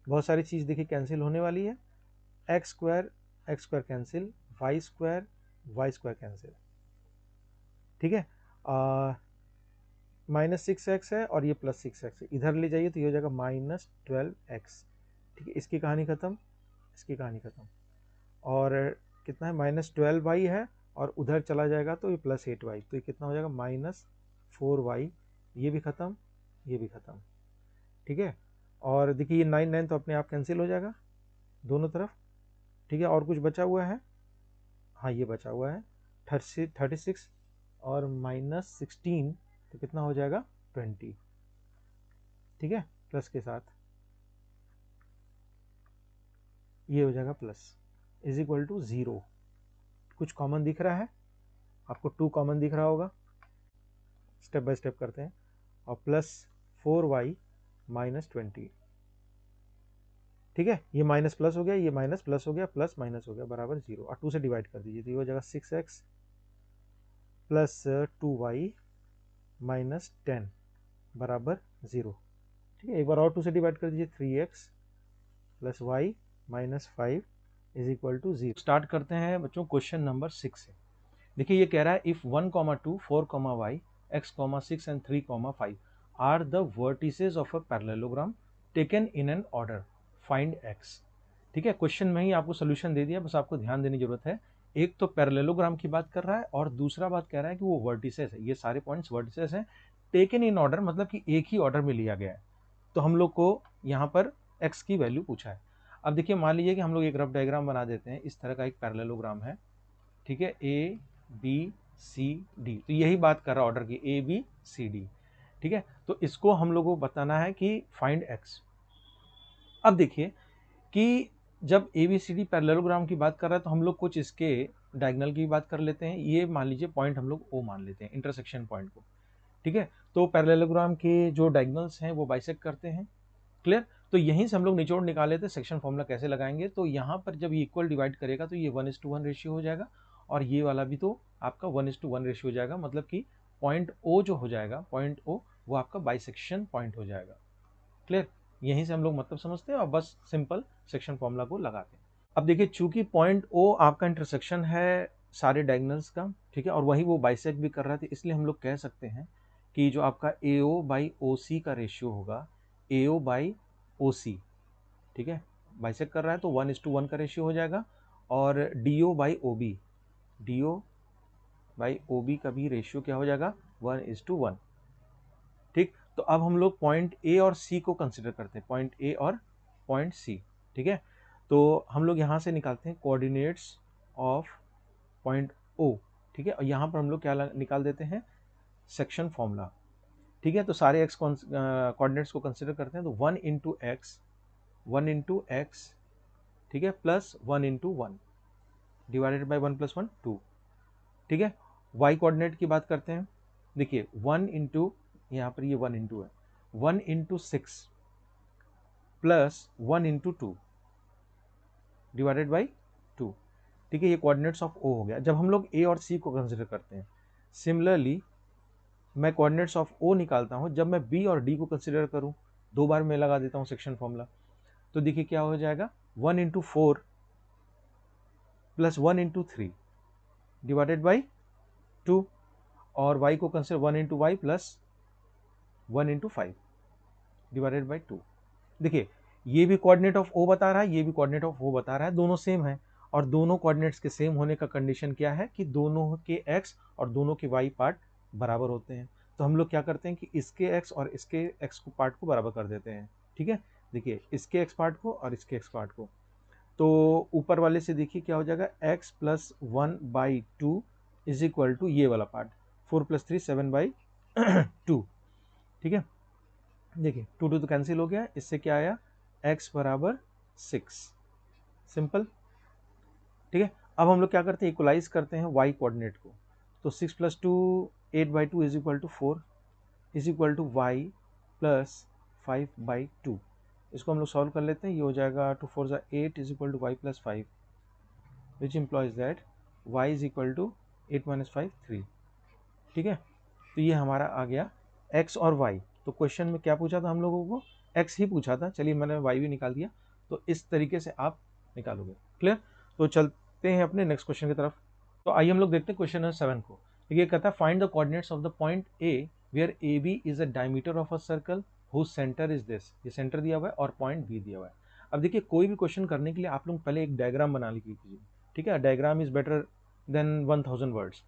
बहुत सारी चीज़ देखिए कैंसिल होने वाली है, X square cancel, Y square cancel. ठीक है, -6x है और ये +6x है, इधर ले जाइए तो ये हो जाएगा -12x। ठीक है, इसकी कहानी खत्म, इसकी कहानी खत्म। और कितना है, -12y है, और उधर चला जाएगा तो ये +8y, तो ये कितना हो जाएगा -4y। ये भी खत्म, ये भी खत्म। ठीक है, और देखिए ये 9 9 तो अपने आप कैंसिल हो जाएगा दोनों तरफ। ठीक है, और कुछ बचा हुआ है, हाँ ये बचा हुआ है 36 और -16, तो कितना हो जाएगा 20। ठीक है, प्लस के साथ ये हो जाएगा प्लस, इज इक्वल टू 0। कुछ कॉमन दिख रहा है आपको, 2 कॉमन दिख रहा होगा, स्टेप बाय स्टेप करते हैं, और +4y -20। ठीक है, ये माइनस प्लस हो गया, ये माइनस प्लस हो गया, प्लस माइनस हो गया, बराबर 0, और 2 से डिवाइड कर दीजिए, तो ये हो जाएगा 6x प्लस 2y -10 बराबर 0। ठीक है, एक बार और 2 से डिवाइड कर दीजिए, 3x plus y -5 is equal to 0। Start करते हैं बच्चों क्वेश्चन नंबर 6 से। देखिए ये कह रहा है if 1, 2, 4, y, x, 6 and 3, 5 are the vertices of a parallelogram taken in an order, find x। ठीक है, क्वेश्चन में ही आपको सोल्यूशन दे दिया, बस आपको ध्यान देने की जरूरत है। एक तो पैरेललोग्राम की बात कर रहा है, और दूसरा बात कह रहा है कि वो वर्टिसेस है, ये सारे पॉइंट्स वर्टिसेस हैं, टेकन इन ऑर्डर मतलब कि एक ही ऑर्डर में लिया गया है। तो हम लोग को यहाँ पर x की वैल्यू पूछा है। अब देखिए मान लीजिए कि हम लोग एक रफ डायग्राम बना देते हैं, इस तरह का एक पैरेललोग्राम है। ठीक है, A B C D, तो यही बात कर रहा है ऑर्डर की, A B C D। ठीक है, तो इसको हम लोगों को बताना है कि फाइंड x। अब देखिए कि जब ABCD पैरेललोग्राम की बात कर रहा है तो हम लोग कुछ इसके डायगोनल की बात कर लेते हैं। ये मान लीजिए पॉइंट हम लोग O मान लेते हैं, इंटरसेक्शन पॉइंट को। ठीक है, तो पैरेललोग्राम के जो डायगोनल्स हैं वो बाइसेक्ट करते हैं। क्लियर, तो यहीं से हम लोग निचोड़ निकाले थे सेक्शन फॉर्मूला कैसे लगाएंगे। तो यहाँ पर जब ये इक्वल डिवाइड करेगा तो ये 1:1 रेशियो हो जाएगा, और ये वाला भी तो आपका 1:1 रेशियो हो जाएगा, मतलब कि पॉइंट O जो हो जाएगा, पॉइंट O वो आपका बाइसेक्शन पॉइंट हो जाएगा। क्लियर, यहीं से हम लोग मतलब समझते हैं और बस सिंपल सेक्शन फॉर्मूला को लगाते हैं। अब देखिए चूंकि पॉइंट O आपका इंटरसेक्शन है सारे डायगोनल्स का, ठीक है, और वही वो बाइसेक्ट भी कर रहा था, इसलिए हम लोग कह सकते हैं कि जो आपका AO/OC का रेशियो होगा, AO/OC, ठीक है, बाइसेक्ट कर रहा है तो 1:1 का रेशियो हो जाएगा, और DO/OB, DO/OB का भी रेशियो क्या हो जाएगा, 1:1। ठीक, तो अब हम लोग पॉइंट A और C को कंसिडर करते हैं, पॉइंट A और पॉइंट C। ठीक है, तो हम लोग यहाँ से निकालते हैं कोऑर्डिनेट्स ऑफ पॉइंट O। ठीक है, और यहाँ पर हम लोग क्या निकाल देते हैं, सेक्शन फॉर्मूला। ठीक है, तो सारे x कोऑर्डिनेट्स को कंसिडर करते हैं, तो 1 इंटू एक्स, ठीक है, प्लस 1 इंटू 1 डिवाइडेड बाई 1 + 1 2। ठीक है, y कोऑर्डिनेट की बात करते हैं, देखिए 1 इंटू, यहाँ पर ये 1 इंटू है, 1 into 6 plus 1 into 2 divided by 2। ठीक है, ये कोऑर्डिनेट्स ऑफ O हो गया। जब हम लोग A और C को कंसिडर करते हैं, सिमिलरली मैं कोऑर्डिनेट्स ऑफ O निकालता हूँ, जब मैं B और D को कंसिडर करूँ, 2 बार मैं लगा देता हूँ सेक्शन फॉर्मूला, तो देखिए क्या हो जाएगा, 1 into 4 plus 1 into 3 divided by 2 और y को consider 1 into Y plus 1 into 5 divided by 2। देखिए ये भी कोऑर्डिनेट ऑफ O बता रहा है, ये भी कोऑर्डिनेट ऑफ O बता रहा है, दोनों सेम है। और दोनों कोऑर्डिनेट्स के सेम होने का कंडीशन क्या है कि दोनों के x और दोनों के y पार्ट बराबर होते हैं। तो हम लोग क्या करते हैं कि इसके x और इसके x को पार्ट को बराबर कर देते हैं। ठीक है, देखिए इसके x पार्ट को और इसके x पार्ट को, तो ऊपर वाले से देखिए क्या हो जाएगा, x plus 1/2 is equal to ये वाला पार्ट 4 + 3 7/2। ठीक है, देखिए 2 2 तो कैंसिल हो गया, इससे क्या आया, x बराबर 6। सिंपल। ठीक है, अब हम लोग क्या करते हैं, इक्वलाइज करते हैं y कोऑर्डिनेट को। तो 6 + 2 8/2 is equal to 4 is equal to y plus 5/2। इसको हम लोग सॉल्व कर लेते हैं, ये हो जाएगा 2 4 = 8 is equal to y plus 5 which implies that y is equal to 8 - 5 3। ठीक है, तो ये हमारा आ गया x और y। तो क्वेश्चन में क्या पूछा था हम लोगों को, x ही पूछा था, चलिए मैंने y भी निकाल दिया। तो इस तरीके से आप निकालोगे। क्लियर। तो चलते हैं अपने नेक्स्ट क्वेश्चन की तरफ। तो आइए हम लोग देखते हैं क्वेश्चन नंबर 7 को। ये कहता है find the coordinates of the point A where AB is a diameter of a circle whose centre is this. ये सेंटर दिया हुआ है और पॉइंट B दिया हुआ है। अब देखिए कोई भी क्वेश्चन करने के लिए आप लोग पहले एक डायग्राम बना लीजिए। ठीक है, diagram is better than 1000 words.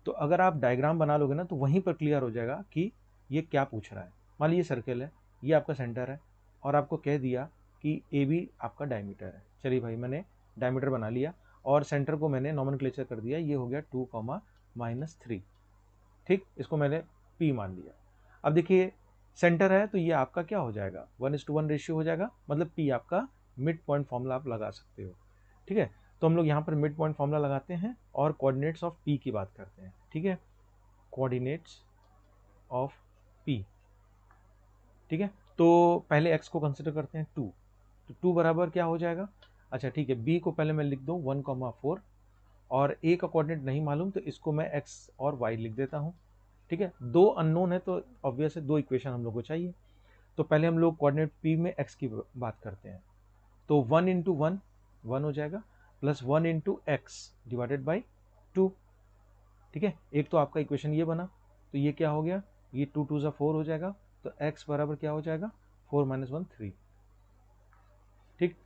तो अगर आप डायग्राम बना लोगे ना तो वहीं पर क्लियर हो जाएगा कि ये क्या पूछ रहा है। मान लीजिए सर्कल है, ये आपका सेंटर है और आपको कह दिया कि ए बी आपका डायमीटर है। चलिए भाई मैंने डायमीटर बना लिया और सेंटर को मैंने नॉमेनक्लेचर कर दिया, ये हो गया 2, -3। ठीक, इसको मैंने P मान लिया। अब देखिए सेंटर है तो ये आपका क्या हो जाएगा, 1:1 रेशियो हो जाएगा, मतलब P आपका मिड पॉइंट फॉर्मूला आप लगा सकते हो। ठीक है, तो हम लोग यहाँ पर मिड पॉइंट फॉर्मूला लगाते हैं और कोऑर्डिनेट्स ऑफ P की बात करते हैं। ठीक है, कोऑर्डिनेट्स ऑफ P। ठीक है, तो पहले x को कंसिडर करते हैं 2, तो 2 बराबर क्या हो जाएगा, अच्छा ठीक है, b को पहले मैं लिख दूँ 1, 4 और a का कोऑर्डिनेट नहीं मालूम तो इसको मैं x और y लिख देता हूँ। ठीक है, दो अननोन है तो ऑब्वियस है दो इक्वेशन हम लोग को चाहिए। तो पहले हम लोग कोऑर्डिनेट p में x की बात करते हैं। तो 1 × 1 1 हो जाएगा प्लस 1 × x डिवाइडेड बाई 2। ठीक है, एक तो आपका इक्वेशन ये बना, तो ये क्या हो गया, ये 2 2 = 4 हो जाएगा, तो x बराबर क्या हो जाएगा, 4 - 1 3। ठीक,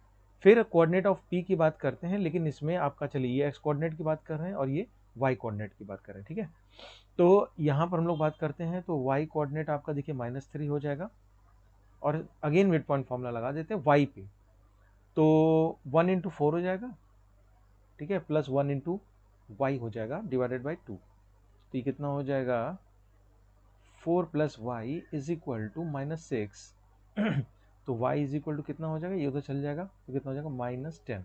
फिर कोऑर्डिनेट ऑफ P की बात करते हैं, लेकिन इसमें आपका चलिए ये x कोऑर्डिनेट की बात कर रहे हैं और ये y कोऑर्डिनेट की बात कर रहे हैं। ठीक है, तो यहाँ पर हम लोग बात करते हैं तो y कोऑर्डिनेट आपका देखिए -3 हो जाएगा और अगेन मिड पॉइंट फॉर्मूला लगा देते हैं y पे, तो 1 × 4 हो जाएगा। ठीक है, प्लस 1 × y हो जाएगा डिवाइडेड बाई 2। तो ये कितना हो जाएगा, 4 + y इज इक्वल टू -6। तो y इज इक्वल टू कितना हो जाएगा, ये उधर चल जाएगा तो कितना हो जाएगा -10।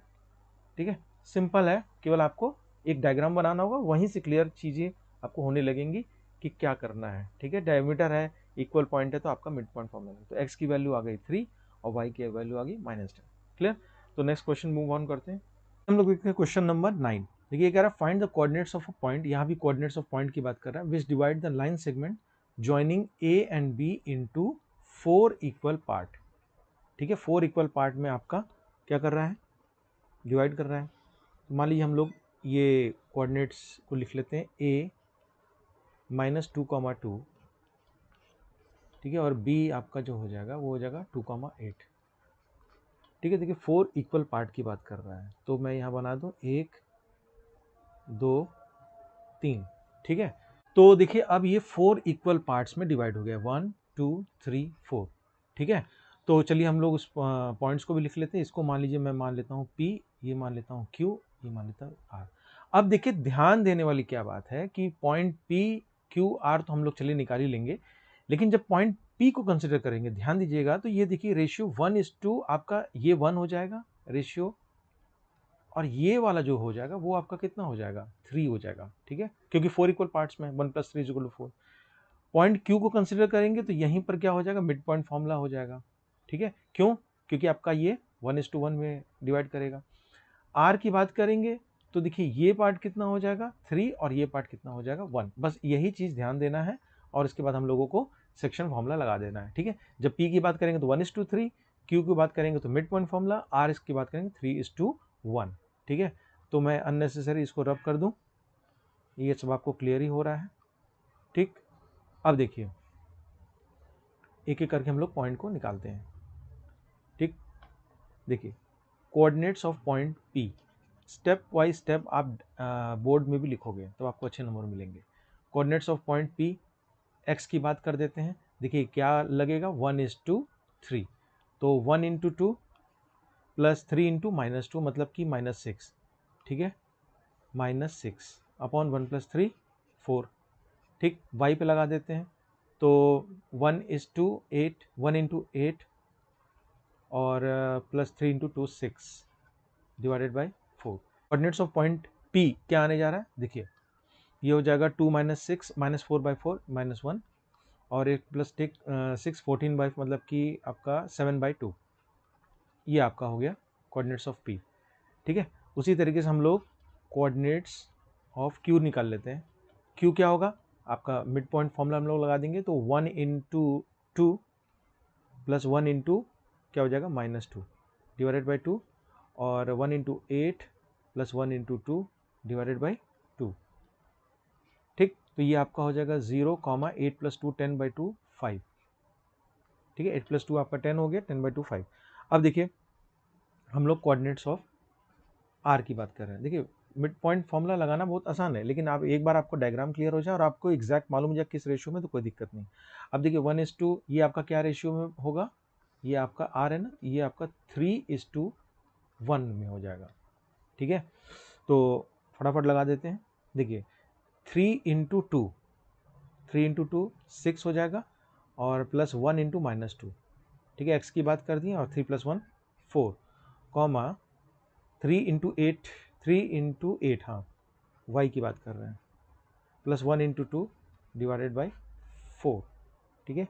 ठीक है, सिंपल है, केवल आपको एक डायग्राम बनाना होगा, वहीं से क्लियर चीज़ें आपको होने लगेंगी कि क्या करना है। ठीक है, डायमीटर है, इक्वल पॉइंट है तो आपका मिड पॉइंट फॉर्मूला है, तो x की वैल्यू आ गई 3 और y की वैल्यू आ गई -10। क्लियर। तो नेक्स्ट क्वेश्चन मूव ऑन करते हैं। हम लोग देखते हैं क्वेश्चन नंबर 9। देखिए ये कह रहा है find the coordinates of a point, यहाँ भी कोऑर्डिनेट्स ऑफ पॉइंट की बात कर रहा है, विच divide the line segment joining A and B into 4 equal part. ठीक है, 4 इक्वल पार्ट में आपका क्या कर रहा है, डिवाइड कर रहा है। तो मान लीजिए हम लोग ये कोऑर्डिनेट्स को लिख लेते हैं A -2, ठीक है, और B आपका जो हो जाएगा वो हो जाएगा 2, 8। ठीक है, देखिए 4 इक्वल पार्ट की बात कर रहा है, तो मैं यहाँ बना दूँ 1 2 3। ठीक है, तो देखिए अब ये 4 इक्वल पार्ट्स में डिवाइड हो गया, 1 2 3 4। ठीक है, तो चलिए हम लोग उस पॉइंट्स को भी लिख लेते हैं। इसको मान लीजिए मैं मान लेता हूँ P, ये मान लेता हूँ Q, ये मान लेता हूँ R। अब देखिए ध्यान देने वाली क्या बात है कि पॉइंट P Q R तो हम लोग चलिए निकाल ही लेंगे, लेकिन जब पॉइंट P को कंसिडर करेंगे, ध्यान दीजिएगा, तो ये देखिए रेशियो 1:2 आपका ये 1 हो जाएगा रेशियो, और ये वाला जो हो जाएगा वो आपका कितना हो जाएगा, 3 हो जाएगा। ठीक है, क्योंकि 4 इक्वल पार्ट्स में 1 + 3 = 4। पॉइंट Q को कंसिडर करेंगे तो यहीं पर क्या हो जाएगा, मिड पॉइंट फॉर्मूला हो जाएगा। ठीक है, क्यों, क्योंकि आपका ये 1:1 में डिवाइड करेगा। R की बात करेंगे तो देखिए ये पार्ट कितना हो जाएगा 3 और ये पार्ट कितना हो जाएगा 1। बस यही चीज़ ध्यान देना है और इसके बाद हम लोगों को सेक्शन फॉर्मूला लगा देना है। ठीक है, जब P की बात करेंगे तो 1:3, Q की बात करेंगे तो मिड पॉइंट फॉर्मूला, R इसकी बात करेंगे 3:1। ठीक है, तो मैं अननेसेसरी इसको रब कर दूं, ये सब आपको क्लियर ही हो रहा है, ठीक। अब देखिए एक एक करके हम लोग पॉइंट को निकालते हैं, ठीक। देखिए coordinates of point P, step by step आप बोर्ड में भी लिखोगे तो आपको अच्छे नंबर मिलेंगे। Coordinates of point P, x की बात कर देते हैं। देखिए क्या लगेगा, 1:3, तो 1 × 2 प्लस 3 × -2 मतलब कि -6, ठीक है, -6 अपॉन 1 + 3 4, ठीक। वाई पे लगा देते हैं तो 1:8, 1 × 8 और plus 3 × 2 6 divided by 4। Coordinates of point P क्या आने जा रहा है, देखिए ये हो जाएगा 2 - 6 -4/4 -1 और 1 + 6 14/5 मतलब कि आपका 7/2, ये आपका हो गया कोऑर्डिनेट्स ऑफ पी, ठीक है। उसी तरीके से हम लोग कोऑर्डिनेट्स ऑफ क्यू निकाल लेते हैं। क्यू क्या होगा, आपका मिड पॉइंट फॉर्मूला हम लोग लगा देंगे तो 1 × 2 प्लस 1 × क्या हो जाएगा -2 डिवाइडेड बाई 2 और 1 × 8 प्लस 1 × 2 डिवाइडेड बाई 2, ठीक। तो ये आपका हो जाएगा 0, 8 + 2 10/2 5, ठीक है। 8 + 2 आपका 10 हो गया, 10/2 5। अब देखिए हम लोग कोऑर्डिनेट्स ऑफ आर की बात कर रहे हैं। देखिए मिड पॉइंट फॉर्मूला लगाना बहुत आसान है, लेकिन आप एक बार आपको डायग्राम क्लियर हो जाए और आपको एग्जैक्ट मालूम हो जाए किस रेशियो में, तो कोई दिक्कत नहीं। अब देखिए 1:2 ये आपका क्या रेशियो में होगा, ये आपका आर है ना, ये आपका 3:1 में हो जाएगा, ठीक है। तो फटाफट लगा देते हैं। देखिए 3 × 2, 3 × 2 6 हो जाएगा और प्लस 1 × -2, ठीक है। एक्स की बात कर दी और 3 + 1 4, कॉमा 3 × 8, 3 × 8, हाँ वाई की बात कर रहे हैं, प्लस 1 × 2 डिवाइडेड बाई 4, ठीक है।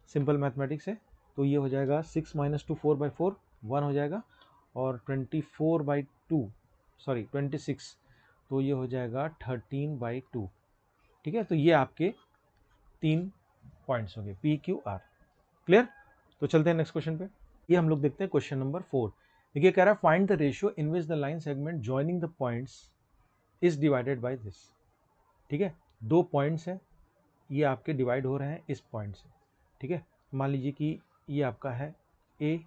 सिंपल मैथमेटिक्स है, तो ये हो जाएगा 6 - 2 4/4 1 हो जाएगा और 24/2 सॉरी 26, तो ये हो जाएगा 13/2, ठीक है। तो ये आपके 3 पॉइंट्स हो गए पी क्यू आर, क्लियर। तो चलते हैं नेक्स्ट क्वेश्चन पे। ये हम लोग देखते हैं क्वेश्चन नंबर 4। देखिए कह रहा है find the ratio in which the line segment joining the points is divided by this, ठीक है। 2 पॉइंट्स हैं, ये आपके डिवाइड हो रहे हैं इस पॉइंट से, ठीक है। मान लीजिए कि ये आपका है ए,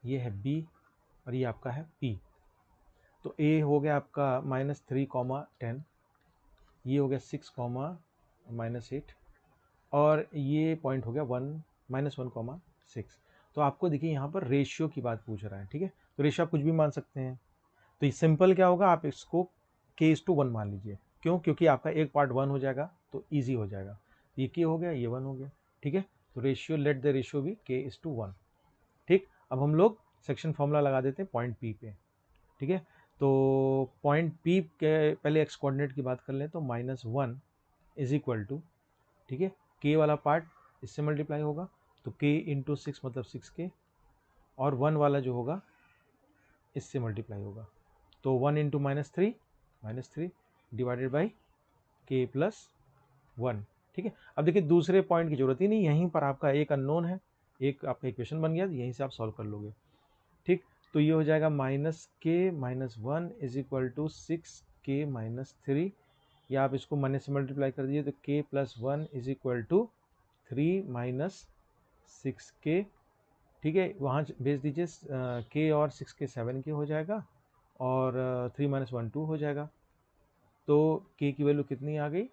ये है बी और ये आपका है पी। तो ए हो गया आपका -3, 10, ये हो गया 6, -8 और ये पॉइंट हो गया 1 -1, 6। तो आपको देखिए यहाँ पर रेशियो की बात पूछ रहा है, ठीक है। तो रेशियो आप कुछ भी मान सकते हैं। तो ये सिंपल क्या होगा, आप इसको k:1 मान लीजिए। क्यों, क्योंकि आपका एक पार्ट 1 हो जाएगा तो ईजी हो जाएगा। ये k हो गया, ये 1 हो गया, ठीक है। तो रेशियो, लेट द रेशियो भी k:1, ठीक। अब हम लोग सेक्शन फॉर्मूला लगा देते हैं पॉइंट पी पे, ठीक है। तो पॉइंट पी के पहले एक्स कोऑर्डिनेट की बात कर लें तो -1 इज इक्वल टू, ठीक है, k वाला पार्ट इससे मल्टीप्लाई होगा तो k × 6 मतलब 6k और 1 वाला जो होगा इससे मल्टीप्लाई होगा तो 1 × -3 डिवाइडेड बाई k + 1, ठीक है। अब देखिए दूसरे पॉइंट की जरूरत ही नहीं, यहीं पर आपका एक अननोन है, एक आपका इक्वेशन बन गया, यहीं से आप सॉल्व कर लोगे, ठीक। तो ये हो जाएगा -k - 1 is equal to 6k - 3, या आप इसको माइनस से मल्टीप्लाई कर दीजिए तो k + 1 is equal to 3 - 6k, ठीक है। वहाँ भेज दीजिए k और 6k 7k हो जाएगा और 3 - 1 2 हो जाएगा। तो k की वैल्यू कितनी आ गई,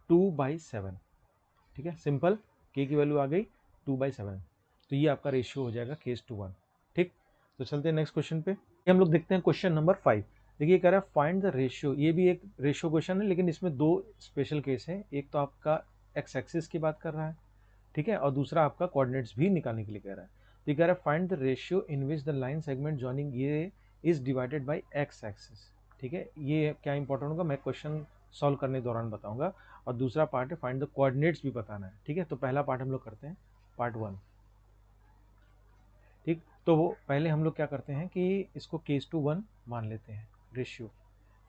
2/7, ठीक है। सिंपल, k की वैल्यू आ गई 2/7। तो ये आपका रेशियो हो जाएगा k:1, ठीक। तो चलते हैं नेक्स्ट क्वेश्चन पे। ये हम लोग देखते हैं क्वेश्चन नंबर 5। देखिए कह रहा है फाइंड द रेशियो, ये भी एक रेशियो क्वेश्चन है लेकिन इसमें 2 स्पेशल केस है। एक तो आपका एक्स एक्सिस की बात कर रहा है, ठीक है, और दूसरा आपका कोऑर्डिनेट्स भी निकालने के लिए कह रहा है। तो कह रहा है find the ratio in which the line segment joining ये is divided by x axis, ठीक है। ये क्या इंपॉर्टेंट होगा, मैं क्वेश्चन सॉल्व करने के दौरान बताऊंगा। और दूसरा पार्ट है फाइंड द कोऑर्डिनेट्स भी बताना है, ठीक है। तो पहला पार्ट हम लोग करते हैं पार्ट 1, ठीक। तो वो पहले हम लोग क्या करते हैं कि इसको k:1 मान लेते हैं रेशियो,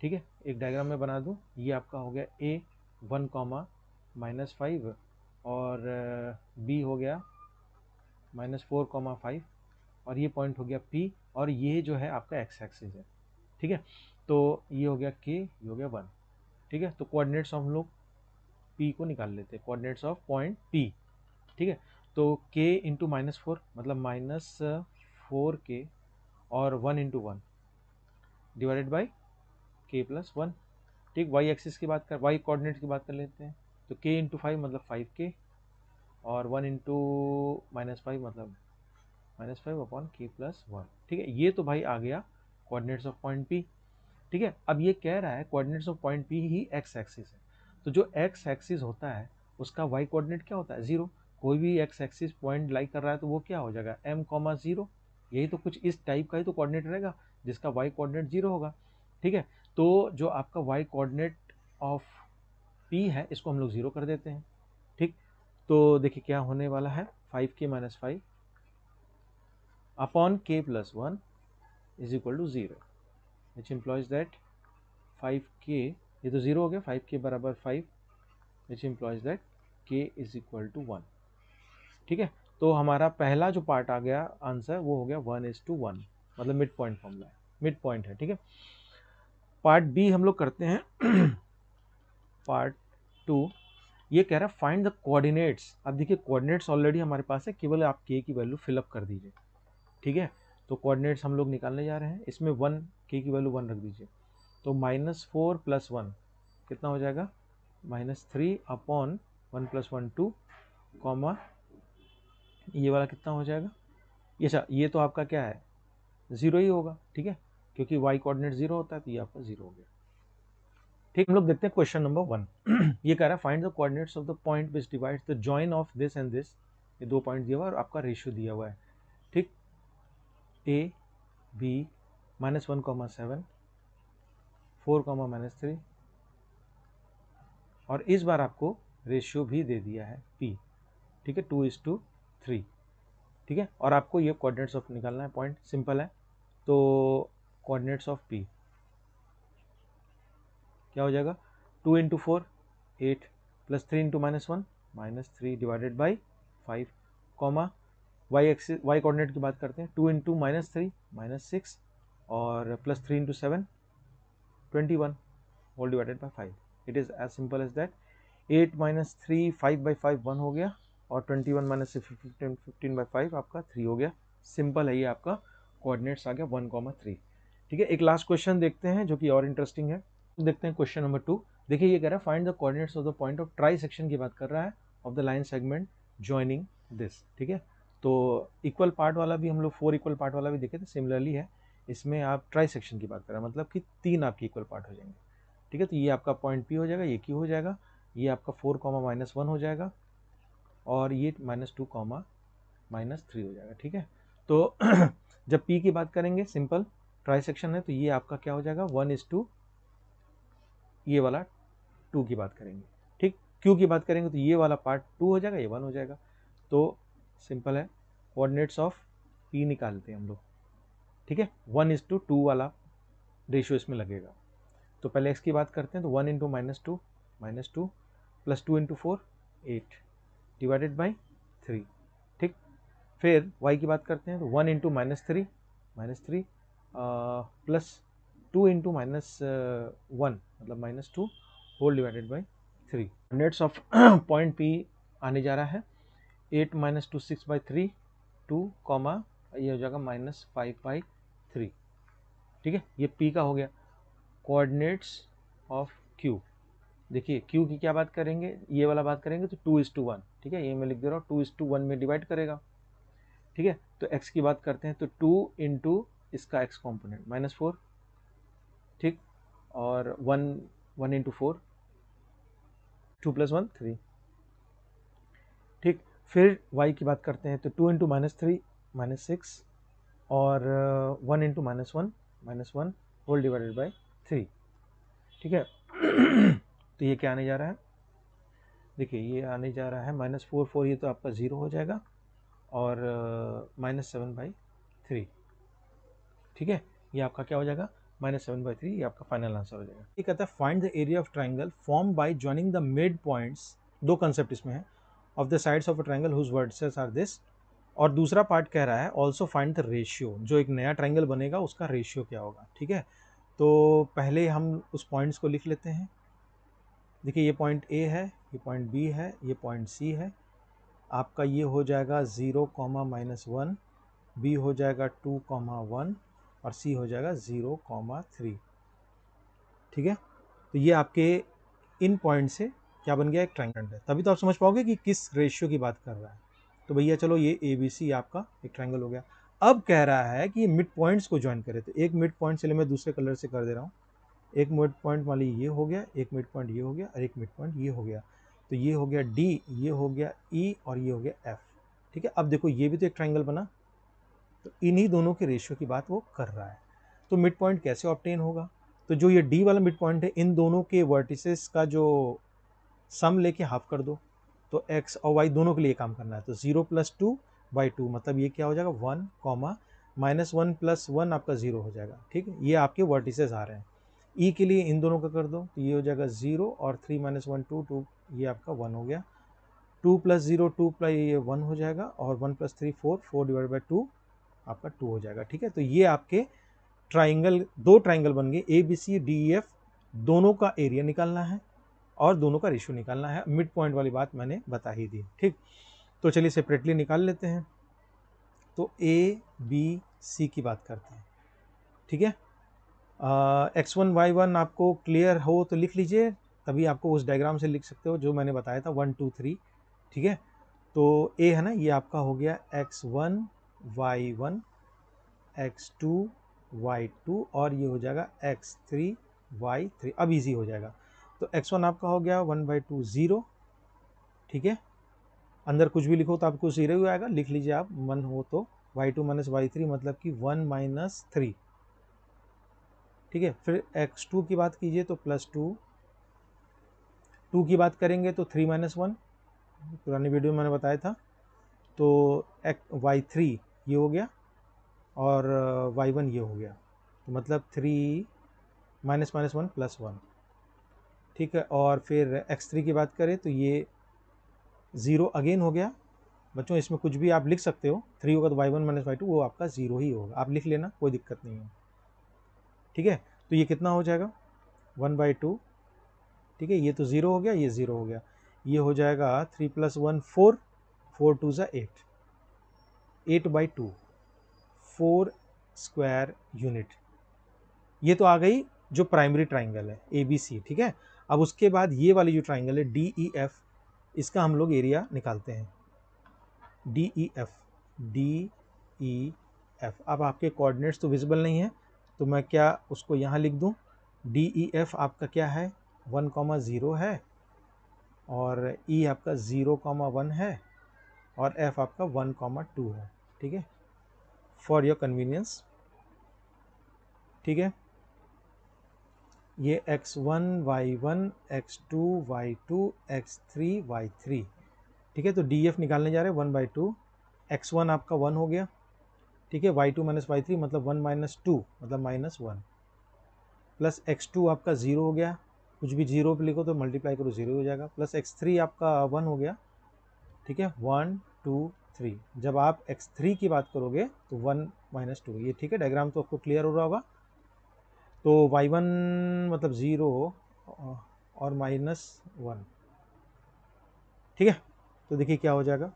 ठीक है। एक डायग्राम में बना दूं, ये आपका हो गया a 1, -5 और b हो गया -4, 5 और ये पॉइंट हो गया p और ये जो है आपका x एक्सिस है, ठीक है। तो ये हो गया k, ये हो गया 1, ठीक है। तो कोऑर्डिनेट्स ऑफ हम लोग P को निकाल लेते हैं, कोऑर्डिनेट्स ऑफ पॉइंट P, ठीक है। तो k इंटू -4 मतलब -4k और 1 into 1 divided by k plus 1, ठीक। वाई एक्सिस की बात कर, वाई कोऑर्डिनेट की बात कर लेते हैं। तो k इंटू 5 मतलब 5k और 1 इंटू -5 मतलब -5 अपॉन k प्लस 1, ठीक है। ये तो भाई आ गया कोऑर्डिनेट्स ऑफ पॉइंट P, ठीक है। अब ये कह रहा है coordinates of point P he x axis है, तो जो x एक्सिस होता है उसका y कोऑर्डिनेट क्या होता है, 0। कोई भी x एक्सिस पॉइंट लाई कर रहा है तो वो क्या हो जाएगा, m,0। यही तो कुछ इस टाइप का ही तो कोऑर्डिनेट रहेगा जिसका y कोऑर्डिनेट 0 होगा, ठीक है। तो जो आपका y कोऑर्डिनेट ऑफ P है इसको हम लोग 0 कर देते हैं, ठीक। तो देखिए क्या होने वाला है, 5k minus 5 upon k plus 1 is equal to 0, which implies that 5k, ये तो 0 हो गया, 5k बराबर 5, which implies that k is equal to 1, ठीक है। तो हमारा पहला जो पार्ट आ गया आंसर वो हो गया 1:1, मतलब मिड पॉइंट फॉर्मूला है, मिड पॉइंट है, ठीक है। पार्ट बी हम लोग करते हैं पार्ट 2, ये कह रहा है फाइंड द कोऑर्डिनेट्स। अब देखिए कोऑर्डिनेट्स ऑलरेडी हमारे पास है, केवल आप k की वैल्यू फिलअप कर दीजिए, ठीक है। तो कोऑर्डिनेट्स हम लोग निकालने जा रहे हैं, इसमें 1, k की वैल्यू 1 रख दीजिए। तो -4 प्लस 1 कितना हो जाएगा, -3 अपॉन 1 प्लस 1 2, कॉमा ये वाला कितना हो जाएगा, ये अच्छा ये तो आपका क्या है 0 ही होगा, ठीक है, क्योंकि y कोऑर्डिनेट 0 होता है तो ये आपका 0 हो गया, ठीक। हम लोग देखते हैं क्वेश्चन नंबर 1। ये कह रहा है find the coordinates of the point which divides the join of this and this. ये 2 पॉइंट दिया हुआ है और आपका रेशियो दिया हुआ है, ठीक। a b -1,7 4,-3 और इस बार आपको रेशियो भी दे दिया है p, ठीक है, 2:3, ठीक है। और आपको ये कोऑर्डिनेट्स ऑफ निकालना है, पॉइंट सिंपल है। तो कोऑर्डिनेट्स ऑफ p क्या हो जाएगा, 2 into 4 8 plus 3 into -1 -3 divided by 5, comma Y axis, Y coordinate की बात करते हैं, 2 इंटू -3 -6 और plus 3 into 7 21 whole divided by 5। It is as simple as that. 8 minus 3 5/5 1 हो गया और 21 माइनस 15/5 आपका 3 हो गया। सिंपल है, ये आपका कोऑर्डिनेट्स आ गया 1,3, ठीक है। एक लास्ट क्वेश्चन देखते हैं जो कि और इंटरेस्टिंग है, देखते हैं क्वेश्चन नंबर 2। देखिए ये कह रहा है find the coordinates of the point of try section की बात कर रहा है, of the line segment joining this, ठीक है। तो इक्वल पार्ट वाला भी हम लोग 4 इक्वल पार्ट वाला भी देखे थे, सिमिलरली है, इसमें आप ट्राई सेक्शन की बात कर रहे हैं, मतलब कि 3 आपके इक्वल पार्ट हो जाएंगे, ठीक है। तो ये आपका पॉइंट P हो जाएगा, ये Q हो जाएगा, ये आपका 4, -1 हो जाएगा और ये -2, -3 हो जाएगा, ठीक है। तो जब P की बात करेंगे, सिंपल ट्राई सेक्शन है, तो ये आपका क्या हो जाएगा 1:2, ये वाला 2 की बात करेंगे, ठीक। Q की बात करेंगे तो ये वाला पार्ट 2 हो जाएगा, ये 1 हो जाएगा। तो सिंपल है, कोऑर्डिनेट्स ऑफ P निकालते हैं हम लोग, ठीक है। 1:2 वाला रेशियो इसमें लगेगा। तो पहले x की बात करते हैं, तो 1 into -2 plus 2 into 4 8 divided by 3, ठीक। फिर y की बात करते हैं, तो 1 इंटू -3 प्लस 2 इंटू -1 मतलब -2 whole divided by 3। Coordinates of point P आने जा रहा है 8 - 2 6/3 2, ये हो जाएगा -5/3, ठीक है। ये P का हो गया। कोऑर्डिनेट्स ऑफ Q, देखिए Q की क्या बात करेंगे, ये वाला बात करेंगे तो 2:1, ठीक है। ये मैं लिख दे रहा हूँ 2:1 में डिवाइड करेगा, ठीक है। तो x की बात करते हैं, तो 2 इंटू इसका x कॉम्पोनेंट -4, ठीक, और 1 इंटू 4 2 + 1 3, ठीक। फिर y की बात करते हैं, तो 2 इंटू -3 -6 और 1 इंटू -1 होल डिवाइडेड बाई 3, ठीक है। तो ये क्या आने जा रहा है, देखिए ये आने जा रहा है -4 ये तो आपका 0 हो जाएगा और -7/3, ठीक है। ये आपका क्या हो जाएगा -7/3, ये आपका फाइनल आंसर हो जाएगा। ये कहता है find the area of triangle form by joining the mid points. 2 concept इसमें है, of the sides of a triangle whose vertices are this, और दूसरा पार्ट कह रहा है ऑल्सो फाइंड द रेशियो, जो एक नया ट्राइंगल बनेगा उसका रेशियो क्या होगा, ठीक है। तो पहले हम उस पॉइंट्स को लिख लेते हैं, देखिए ये पॉइंट ए है, ये पॉइंट बी है, ये पॉइंट सी है। आपका ये हो जाएगा 0, -1, बी हो जाएगा 2, 1 और सी हो जाएगा 0, 3। ठीक है, तो ये आपके इन पॉइंट से क्या बन गया, एक ट्रायंगल है। तभी तो आप समझ पाओगे कि किस रेशियो की बात कर रहा है। तो भैया चलो ये ए बी सी आपका एक ट्रायंगल हो गया। अब कह रहा है कि मिड पॉइंट्स को ज्वाइन करे, तो एक मिड पॉइंट चलिए मैं दूसरे कलर से कर दे रहा हूँ। एक मिड पॉइंट मान लीजिए ये हो गया, एक मिड पॉइंट ये हो गया और एक मिड पॉइंट ये हो गया। तो ये हो गया डी, ये हो गया ई और ये हो गया एफ। ठीक है, अब देखो ये भी तो एक ट्रायंगल बना, तो इन्हीं दोनों के रेशियो की बात वो कर रहा है। तो मिड पॉइंट कैसे ऑब्टेन होगा, तो जो ये डी वाला मिड पॉइंट है इन दोनों के वर्टिसेस का जो सम लेके हाफ कर दो, तो x और y दोनों के लिए काम करना है। तो 0 + 2/2 मतलब ये क्या हो जाएगा 1, -1 + 1 आपका 0 हो जाएगा। ठीक है, ये आपके वर्टिसेस आ रहे हैं। e के लिए इन दोनों का कर दो, तो ये हो जाएगा 0 और 3 - 1 2 2, ये आपका 1 हो गया। 2 + 0 2 + ये 1 हो जाएगा और 1 + 3 4, 4/2 आपका 2 हो जाएगा। ठीक है, तो ये आपके ट्राइंगल, दो ट्राइंगल बन गए, A B C D E F, दोनों का एरिया निकालना है और दोनों का रेशियो निकालना है। मिड पॉइंट वाली बात मैंने बता ही दी। ठीक, तो चलिए सेपरेटली निकाल लेते हैं। तो ए बी सी की बात करते हैं। ठीक है, x1 y1 आपको क्लियर हो तो लिख लीजिए, तभी आपको उस डायग्राम से लिख सकते हो जो मैंने बताया था 1 2 3। ठीक है, तो ए है ना, ये आपका हो गया x1 y1 x2 y2 और ये हो जाएगा x3 y3। अब इजी हो जाएगा। तो x1 आपका हो गया 1/2 0। ठीक है, अंदर कुछ भी लिखो तो आपको 0 ही आएगा, लिख लीजिए आप 1 हो तो। y2 - y3 मतलब कि 1 - 3। ठीक है, फिर x2 की बात कीजिए तो +2, 2 की बात करेंगे तो 3 - 1, पुरानी वीडियो में मैंने बताया था। तो y3 ये हो गया और y1 ये हो गया, तो मतलब 3 - 1 + 1। ठीक है, और फिर x3 की बात करें तो ये 0 अगेन हो गया। बच्चों इसमें कुछ भी आप लिख सकते हो, 3 होगा तो y1 - y2 वो आपका 0 ही होगा, आप लिख लेना, कोई दिक्कत नहीं है। ठीक है, तो ये कितना हो जाएगा 1/2। ठीक है, ये तो 0 हो गया, ये 0 हो गया, ये हो जाएगा 3 + 1 4, 4 2 = 8, 8/2, 4 स्क्वायर यूनिट। ये तो आ गई जो प्राइमरी ट्राइंगल है ए बी सी। ठीक है, अब उसके बाद ये वाली जो ट्राइंगल है डी ई एफ, इसका हम लोग एरिया निकालते हैं। D E F, D E F. अब आपके कोऑर्डिनेट्स तो विजिबल नहीं है, तो मैं क्या उसको यहाँ लिख दूँ। डी ई एफ आपका क्या है 1, 0 है और ई आपका 0, 1 है और एफ आपका 1, 2 है। ठीक है, फॉर योर कन्वीनियंस। ठीक है, ये x1 y1 x2 y2 x3 y3। ठीक है, तो डी एफ निकालने जा रहे हैं 1/2। x1 आपका 1 हो गया। ठीक है, y2 - y3 मतलब 1 - 2 मतलब -1 प्लस x2 आपका 0 हो गया, कुछ भी 0 पे लिखो तो मल्टीप्लाई करो 0 हो जाएगा, प्लस x3 आपका 1 हो गया। ठीक है, 1 2 3। जब आप x3 की बात करोगे तो 1 - 2 ये। ठीक है, डायग्राम तो आपको क्लियर हो रहा होगा। तो y1 मतलब 0 और -1। ठीक है, तो देखिए क्या हो जाएगा,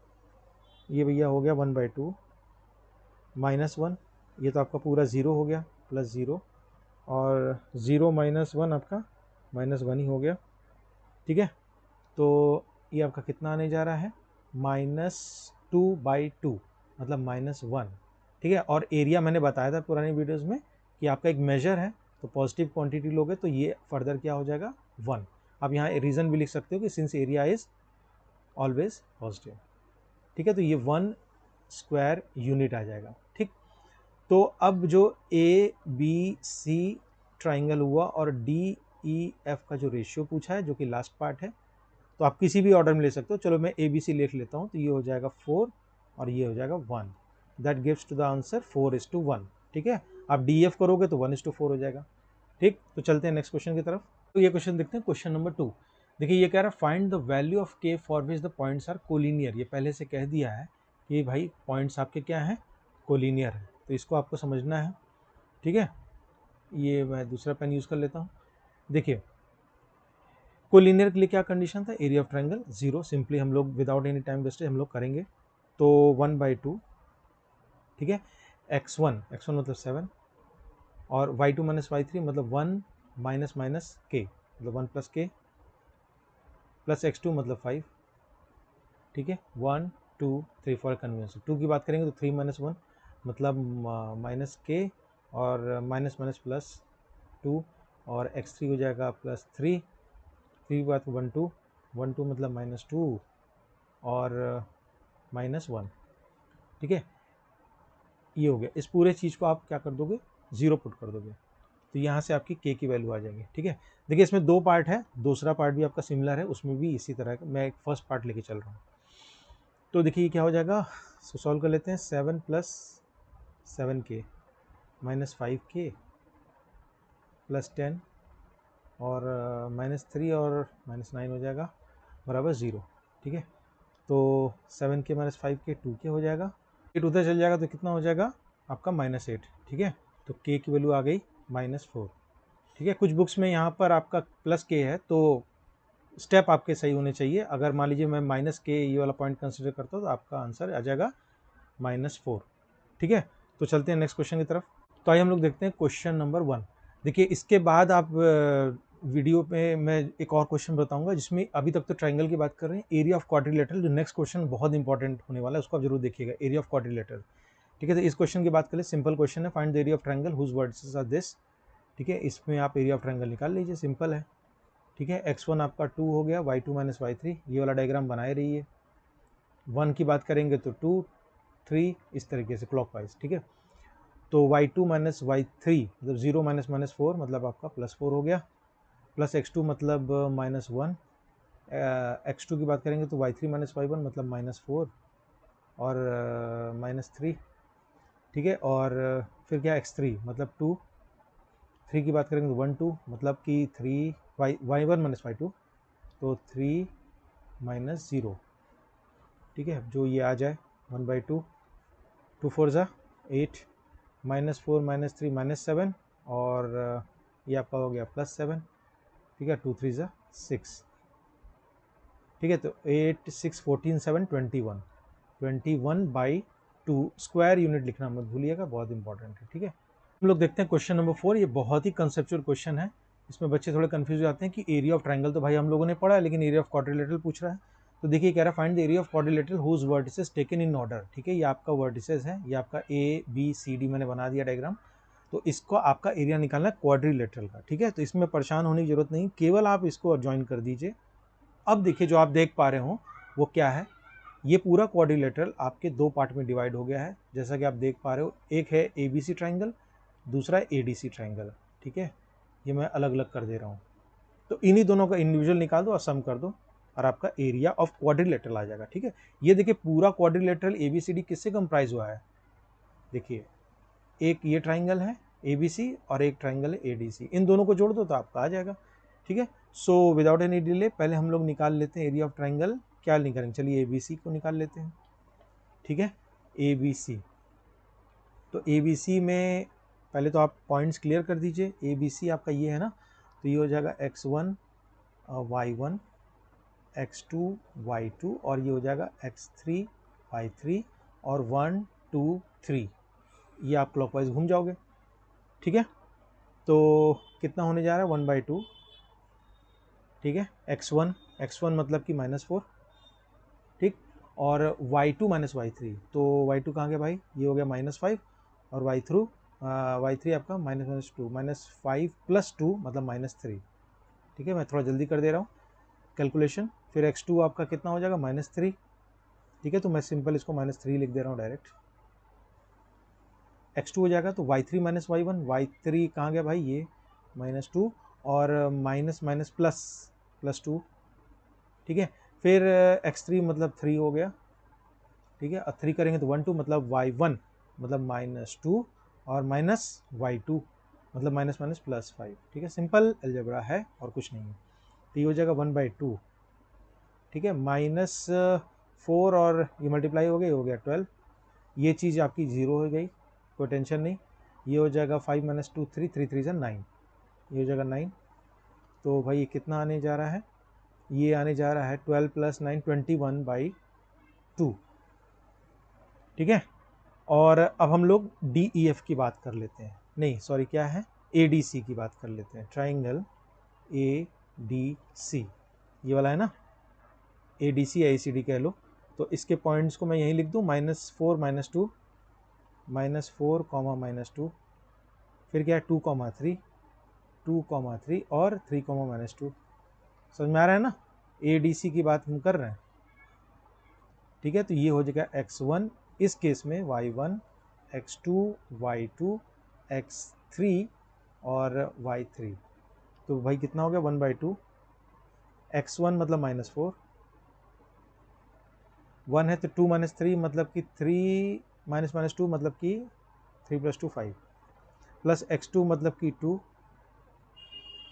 ये भैया हो गया 1/2 -1, ये तो आपका पूरा 0 हो गया, +0 और 0 - 1 आपका -1 ही हो गया। ठीक है, तो ये आपका कितना आने जा रहा है -2/2 मतलब -1। ठीक है, और एरिया मैंने बताया था पुरानी वीडियोस में कि आपका एक मेजर है, तो पॉजिटिव क्वांटिटी लोगे तो ये फर्दर क्या हो जाएगा 1। आप यहाँ रीज़न भी लिख सकते हो कि since area is always positive. ठीक है, तो ये 1 स्क्वायर यूनिट आ जाएगा। ठीक, तो अब जो ए बी सी ट्राइंगल हुआ और डी ई एफ का जो रेशियो पूछा है जो कि लास्ट पार्ट है, तो आप किसी भी ऑर्डर में ले सकते हो। चलो मैं ए बी सी लिख लेता हूँ, तो ये हो जाएगा 4 और ये हो जाएगा 1। That gives to the answer 4:1। ठीक है, आप डी एफ करोगे तो 1:4 हो जाएगा। ठीक, तो चलते हैं नेक्स्ट क्वेश्चन की तरफ। तो ये क्वेश्चन देखते हैं, क्वेश्चन नंबर 2। देखिए ये कह रहा है find the value of K for which the points are collinear. ये पहले से कह दिया है कि भाई पॉइंट्स आपके क्या हैं, कोलिनियर है, तो इसको आपको समझना है। ठीक है, ये मैं दूसरा पेन यूज़ कर लेता हूँ। देखिए कोलिनियर के लिए क्या कंडीशन था, एरिया ऑफ ट्रायंगल 0, सिंपली हम लोग विदाउट एनी टाइम वेस्टेज हम लोग करेंगे। तो 1/2, ठीक है, x1 मतलब 7 और y2 माइनस y3 मतलब 1 माइनस माइनस k मतलब 1 प्लस k प्लस x2 मतलब 5, ठीक है, 1 2 3 फॉर कन्वीनियंस। 2 की बात करेंगे तो 3 माइनस 1 मतलब माइनस k और माइनस माइनस प्लस 2 और x3 हो जाएगा प्लस 3 की बात 1 2 1 2 मतलब माइनस 2 और माइनस 1, ठीक है, ये हो गया। इस पूरे चीज़ को आप क्या कर दोगे, 0 पुट कर दोगे, तो यहाँ से आपकी k की वैल्यू आ जाएगी, ठीक है। देखिए इसमें 2 पार्ट है, दूसरा पार्ट भी आपका सिमिलर है, उसमें भी इसी तरह का मैं एक फर्स्ट पार्ट लेके चल रहा हूँ। तो देखिए क्या हो जाएगा, सॉल्व कर लेते हैं। 7 plus 7k minus 5k plus 10 और माइनस 3 और माइनस 9 हो जाएगा बराबर 0, ठीक है। तो 7k माइनस 5k 2k हो जाएगा, 8 उधर चल जाएगा तो कितना हो जाएगा आपका -8, ठीक है। तो k की वैल्यू आ गई -4, ठीक है। कुछ बुक्स में यहाँ पर आपका प्लस k है, तो स्टेप आपके सही होने चाहिए। अगर मान लीजिए मैं -k ये वाला पॉइंट कंसिडर करता हूँ तो आपका आंसर आ जाएगा -4, ठीक है। तो चलते हैं नेक्स्ट क्वेश्चन की तरफ। तो आइए हम लोग देखते हैं क्वेश्चन नंबर 1। देखिए इसके बाद आप वीडियो पे मैं एक और क्वेश्चन बताऊंगा जिसमें अभी तक तो ट्रायंगल की बात कर रहे हैं, एरिया ऑफ क्वाड्रिलेटरल, जो नेक्स्ट क्वेश्चन बहुत इंपॉर्टेंट होने वाला है उसको आप जरूर देखिएगा, एरिया ऑफ क्वाड्रिलेटरल, ठीक है। तो इस क्वेश्चन की बात करें, सिंपल क्वेश्चन है, find the area of triangle whose vertices are this, ठीक है। इसमें आप एरिया ऑफ ट्रायंगल निकाल लीजिए, सिंपल है, ठीक है। x1 आपका 2 हो गया, y2 माइनस y3, ये वाला डायग्राम बनाए रहिए। 1 की बात करेंगे तो 2 3 इस तरीके से क्लॉकवाइज, ठीक है। तो y2 माइनस y3 मतलब 0 माइनस माइनस 4 मतलब आपका +4 हो गया, प्लस x2 मतलब -1, x2 की बात करेंगे तो y3 माइनस y1 मतलब -4 और -3, ठीक है। और फिर क्या x3 मतलब 2, 3 की बात करेंगे तो 1 2 मतलब कि 3 y1 माइनस y2 तो 3 माइनस 0, ठीक है, जो ये आ जाए 1/2, 2 4 ज़ा 8, -4 -3 -7 और ये आपका हो गया +7, ठीक है, 2 3 ज़ा 6, ठीक है। तो 8 6 14 7 21, 21/2 स्क्वायर यूनिट लिखना मत भूलिएगा, बहुत इंपॉर्टेंट है, ठीक है। हम लोग देखते हैं क्वेश्चन नंबर 4। ये बहुत ही कंसेप्चुअल क्वेश्चन है, इसमें बच्चे थोड़े कंफ्यूज हो जाते हैं कि एरिया ऑफ ट्रायंगल तो भाई हम लोगों ने पढ़ा है, लेकिन एरिया ऑफ क्वाड्रिलेटरल पूछ रहा है। तो देखिए कह रहा है find the area of quadrilateral whose vertices taken in order, ठीक है। ये आपका वर्टिसेस है, ये आपका ABCD मैंने बना दिया डायग्राम। तो इसको आपका एरिया निकालना है क्वाड्रिलेटरल का, ठीक है। तो इसमें परेशान होने की जरूरत नहीं, केवल आप इसको ज्वाइन कर दीजिए। अब देखिए जो आप देख पा रहे हो वो क्या है, ये पूरा क्वाड्रिलेटरल आपके 2 पार्ट में डिवाइड हो गया है, जैसा कि आप देख पा रहे हो। एक है ABC ट्रायंगल, दूसरा है ADC ट्रायंगल, ठीक है। ये मैं अलग अलग कर दे रहा हूँ, तो इन्हीं दोनों का इंडिविजुअल निकाल दो और सम कर दो और आपका एरिया ऑफ क्वाड्रिलेटरल आ जाएगा, ठीक है। ये देखिए पूरा क्वाड्रिलेटरल ABCD किससे कंप्राइज हुआ है, देखिए एक ये ट्राइंगल है ABC और एक ट्राइंगल है ADC, इन दोनों को जोड़ दो तो आपका आ जाएगा, ठीक है। सो विदाउट एनी डिले पहले हम लोग निकाल लेते हैं एरिया ऑफ ट्राइंगल। क्या निकालेंगे, चलिए ABC को निकाल लेते हैं, ठीक है। ABC, तो ABC में पहले तो आप पॉइंट्स क्लियर कर दीजिए। ABC आपका ये है ना, तो ये हो जाएगा x1 y1 x2 y2 और ये हो जाएगा x3 y3 और 1 2 3, ये आप क्लॉकवाइज घूम जाओगे, ठीक है। तो कितना होने जा रहा है 1/2, ठीक है। x1 मतलब कि -4, ठीक, और y2 माइनस y3, तो y2 कहाँ गया भाई, ये हो गया -5 और y3 आपका -2 -5 + 2 मतलब -3, ठीक है। मैं थोड़ा जल्दी कर दे रहा हूँ कैलकुलेशन। फिर x2 आपका कितना हो जाएगा -3, ठीक है। तो मैं सिंपल इसको -3 लिख दे रहा हूँ डायरेक्ट, x2 हो जाएगा तो y3 माइनस y1, y3 कहाँ गया भाई, ये -2 और माइनस माइनस प्लस 2, ठीक है। फिर x3 मतलब 3 हो गया, ठीक है। और 3 करेंगे तो 1 2 मतलब y1 मतलब -2 और माइनस y2 मतलब माइनस माइनस +5, ठीक है। सिंपल अलजेब्रा है और कुछ नहीं है। तो ये हो जाएगा 1/2, ठीक है। -4 और ये मल्टीप्लाई हो गया, ये हो गया 12, ये चीज़ आपकी 0 हो गई, कोई टेंशन नहीं। ये हो जाएगा 5 - 2 3 3 3 9, ये हो जाएगा 9। तो भाई ये कितना आने जा रहा है ये आने जा रहा है 12 + 9 21/2, ठीक है। और अब हम लोग DEF की बात कर लेते हैं, नहीं सॉरी क्या है, ADC की बात कर लेते हैं। ट्राइंगल ADC ये वाला है ना, ADC या ACD कह लो। तो इसके पॉइंट्स को मैं यहीं लिख दूँ, -4 -2 -4 -2, फिर क्या है 2 3 2 3 और 3 -2। समझ में आ रहा है ना, ADC की बात हम कर रहे हैं, ठीक है। तो ये हो जाएगा x1, इस केस में y1, x2 y2, x3 और y3। तो भाई कितना हो गया 1/2, x1 मतलब -4, 1 है तो 2 - 3 मतलब कि 3 -2 मतलब कि 3 + 2 5, प्लस x2 मतलब कि 2,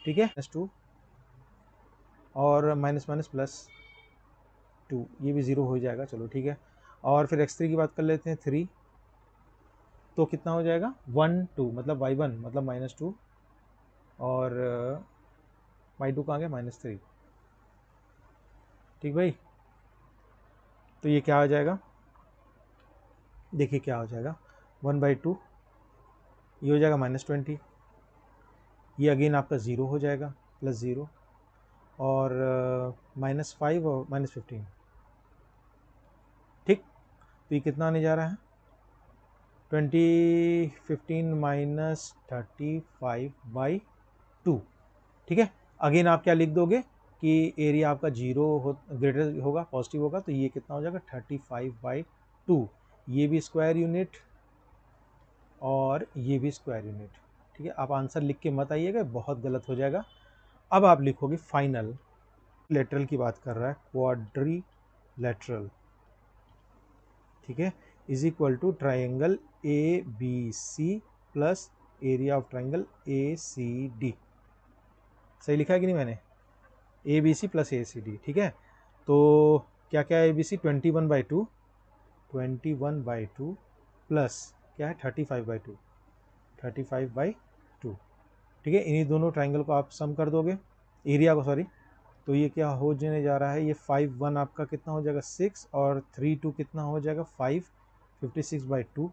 ठीक है, -2 और -+2, ये भी 0 हो जाएगा, चलो ठीक है। और फिर x3 की बात कर लेते हैं, 3, तो कितना हो जाएगा 1 2 मतलब y1 मतलब -2 और y2 कहाँ गया -3, ठीक भाई। तो ये क्या हो जाएगा, देखिए क्या हो जाएगा 1/2, ये हो जाएगा -20, ये अगेन आपका 0 हो जाएगा, +0 और -5 और -15, ठीक। तो ये कितना आने जा रहा है 20 15 -35/2, ठीक है। अगेन आप क्या लिख दोगे कि एरिया आपका 0 हो ग्रेटर होगा, पॉजिटिव होगा, तो ये कितना हो जाएगा 35/2, ये भी स्क्वायर यूनिट और ये भी स्क्वायर यूनिट, ठीक है। आप आंसर लिख के मत आइएगा, बहुत गलत हो जाएगा। अब आप लिखोगे फाइनल, लेटरल की बात कर रहा है, क्वाड्रिलेटरल, ठीक है, is equal to triangle ABC plus area of triangle ACD। सही लिखा है कि नहीं मैंने, ABC प्लस ACD, ठीक है। तो क्या क्या है ABC, 21/2 प्लस क्या है 35/2, ठीक है। इन्हीं दोनों ट्राइंगल को आप सम कर दोगे, एरिया को सॉरी, तो ये क्या हो जाने जा रहा है, ये 5 1 आपका कितना हो जाएगा 6 और 3 2 कितना हो जाएगा 5, 56/2,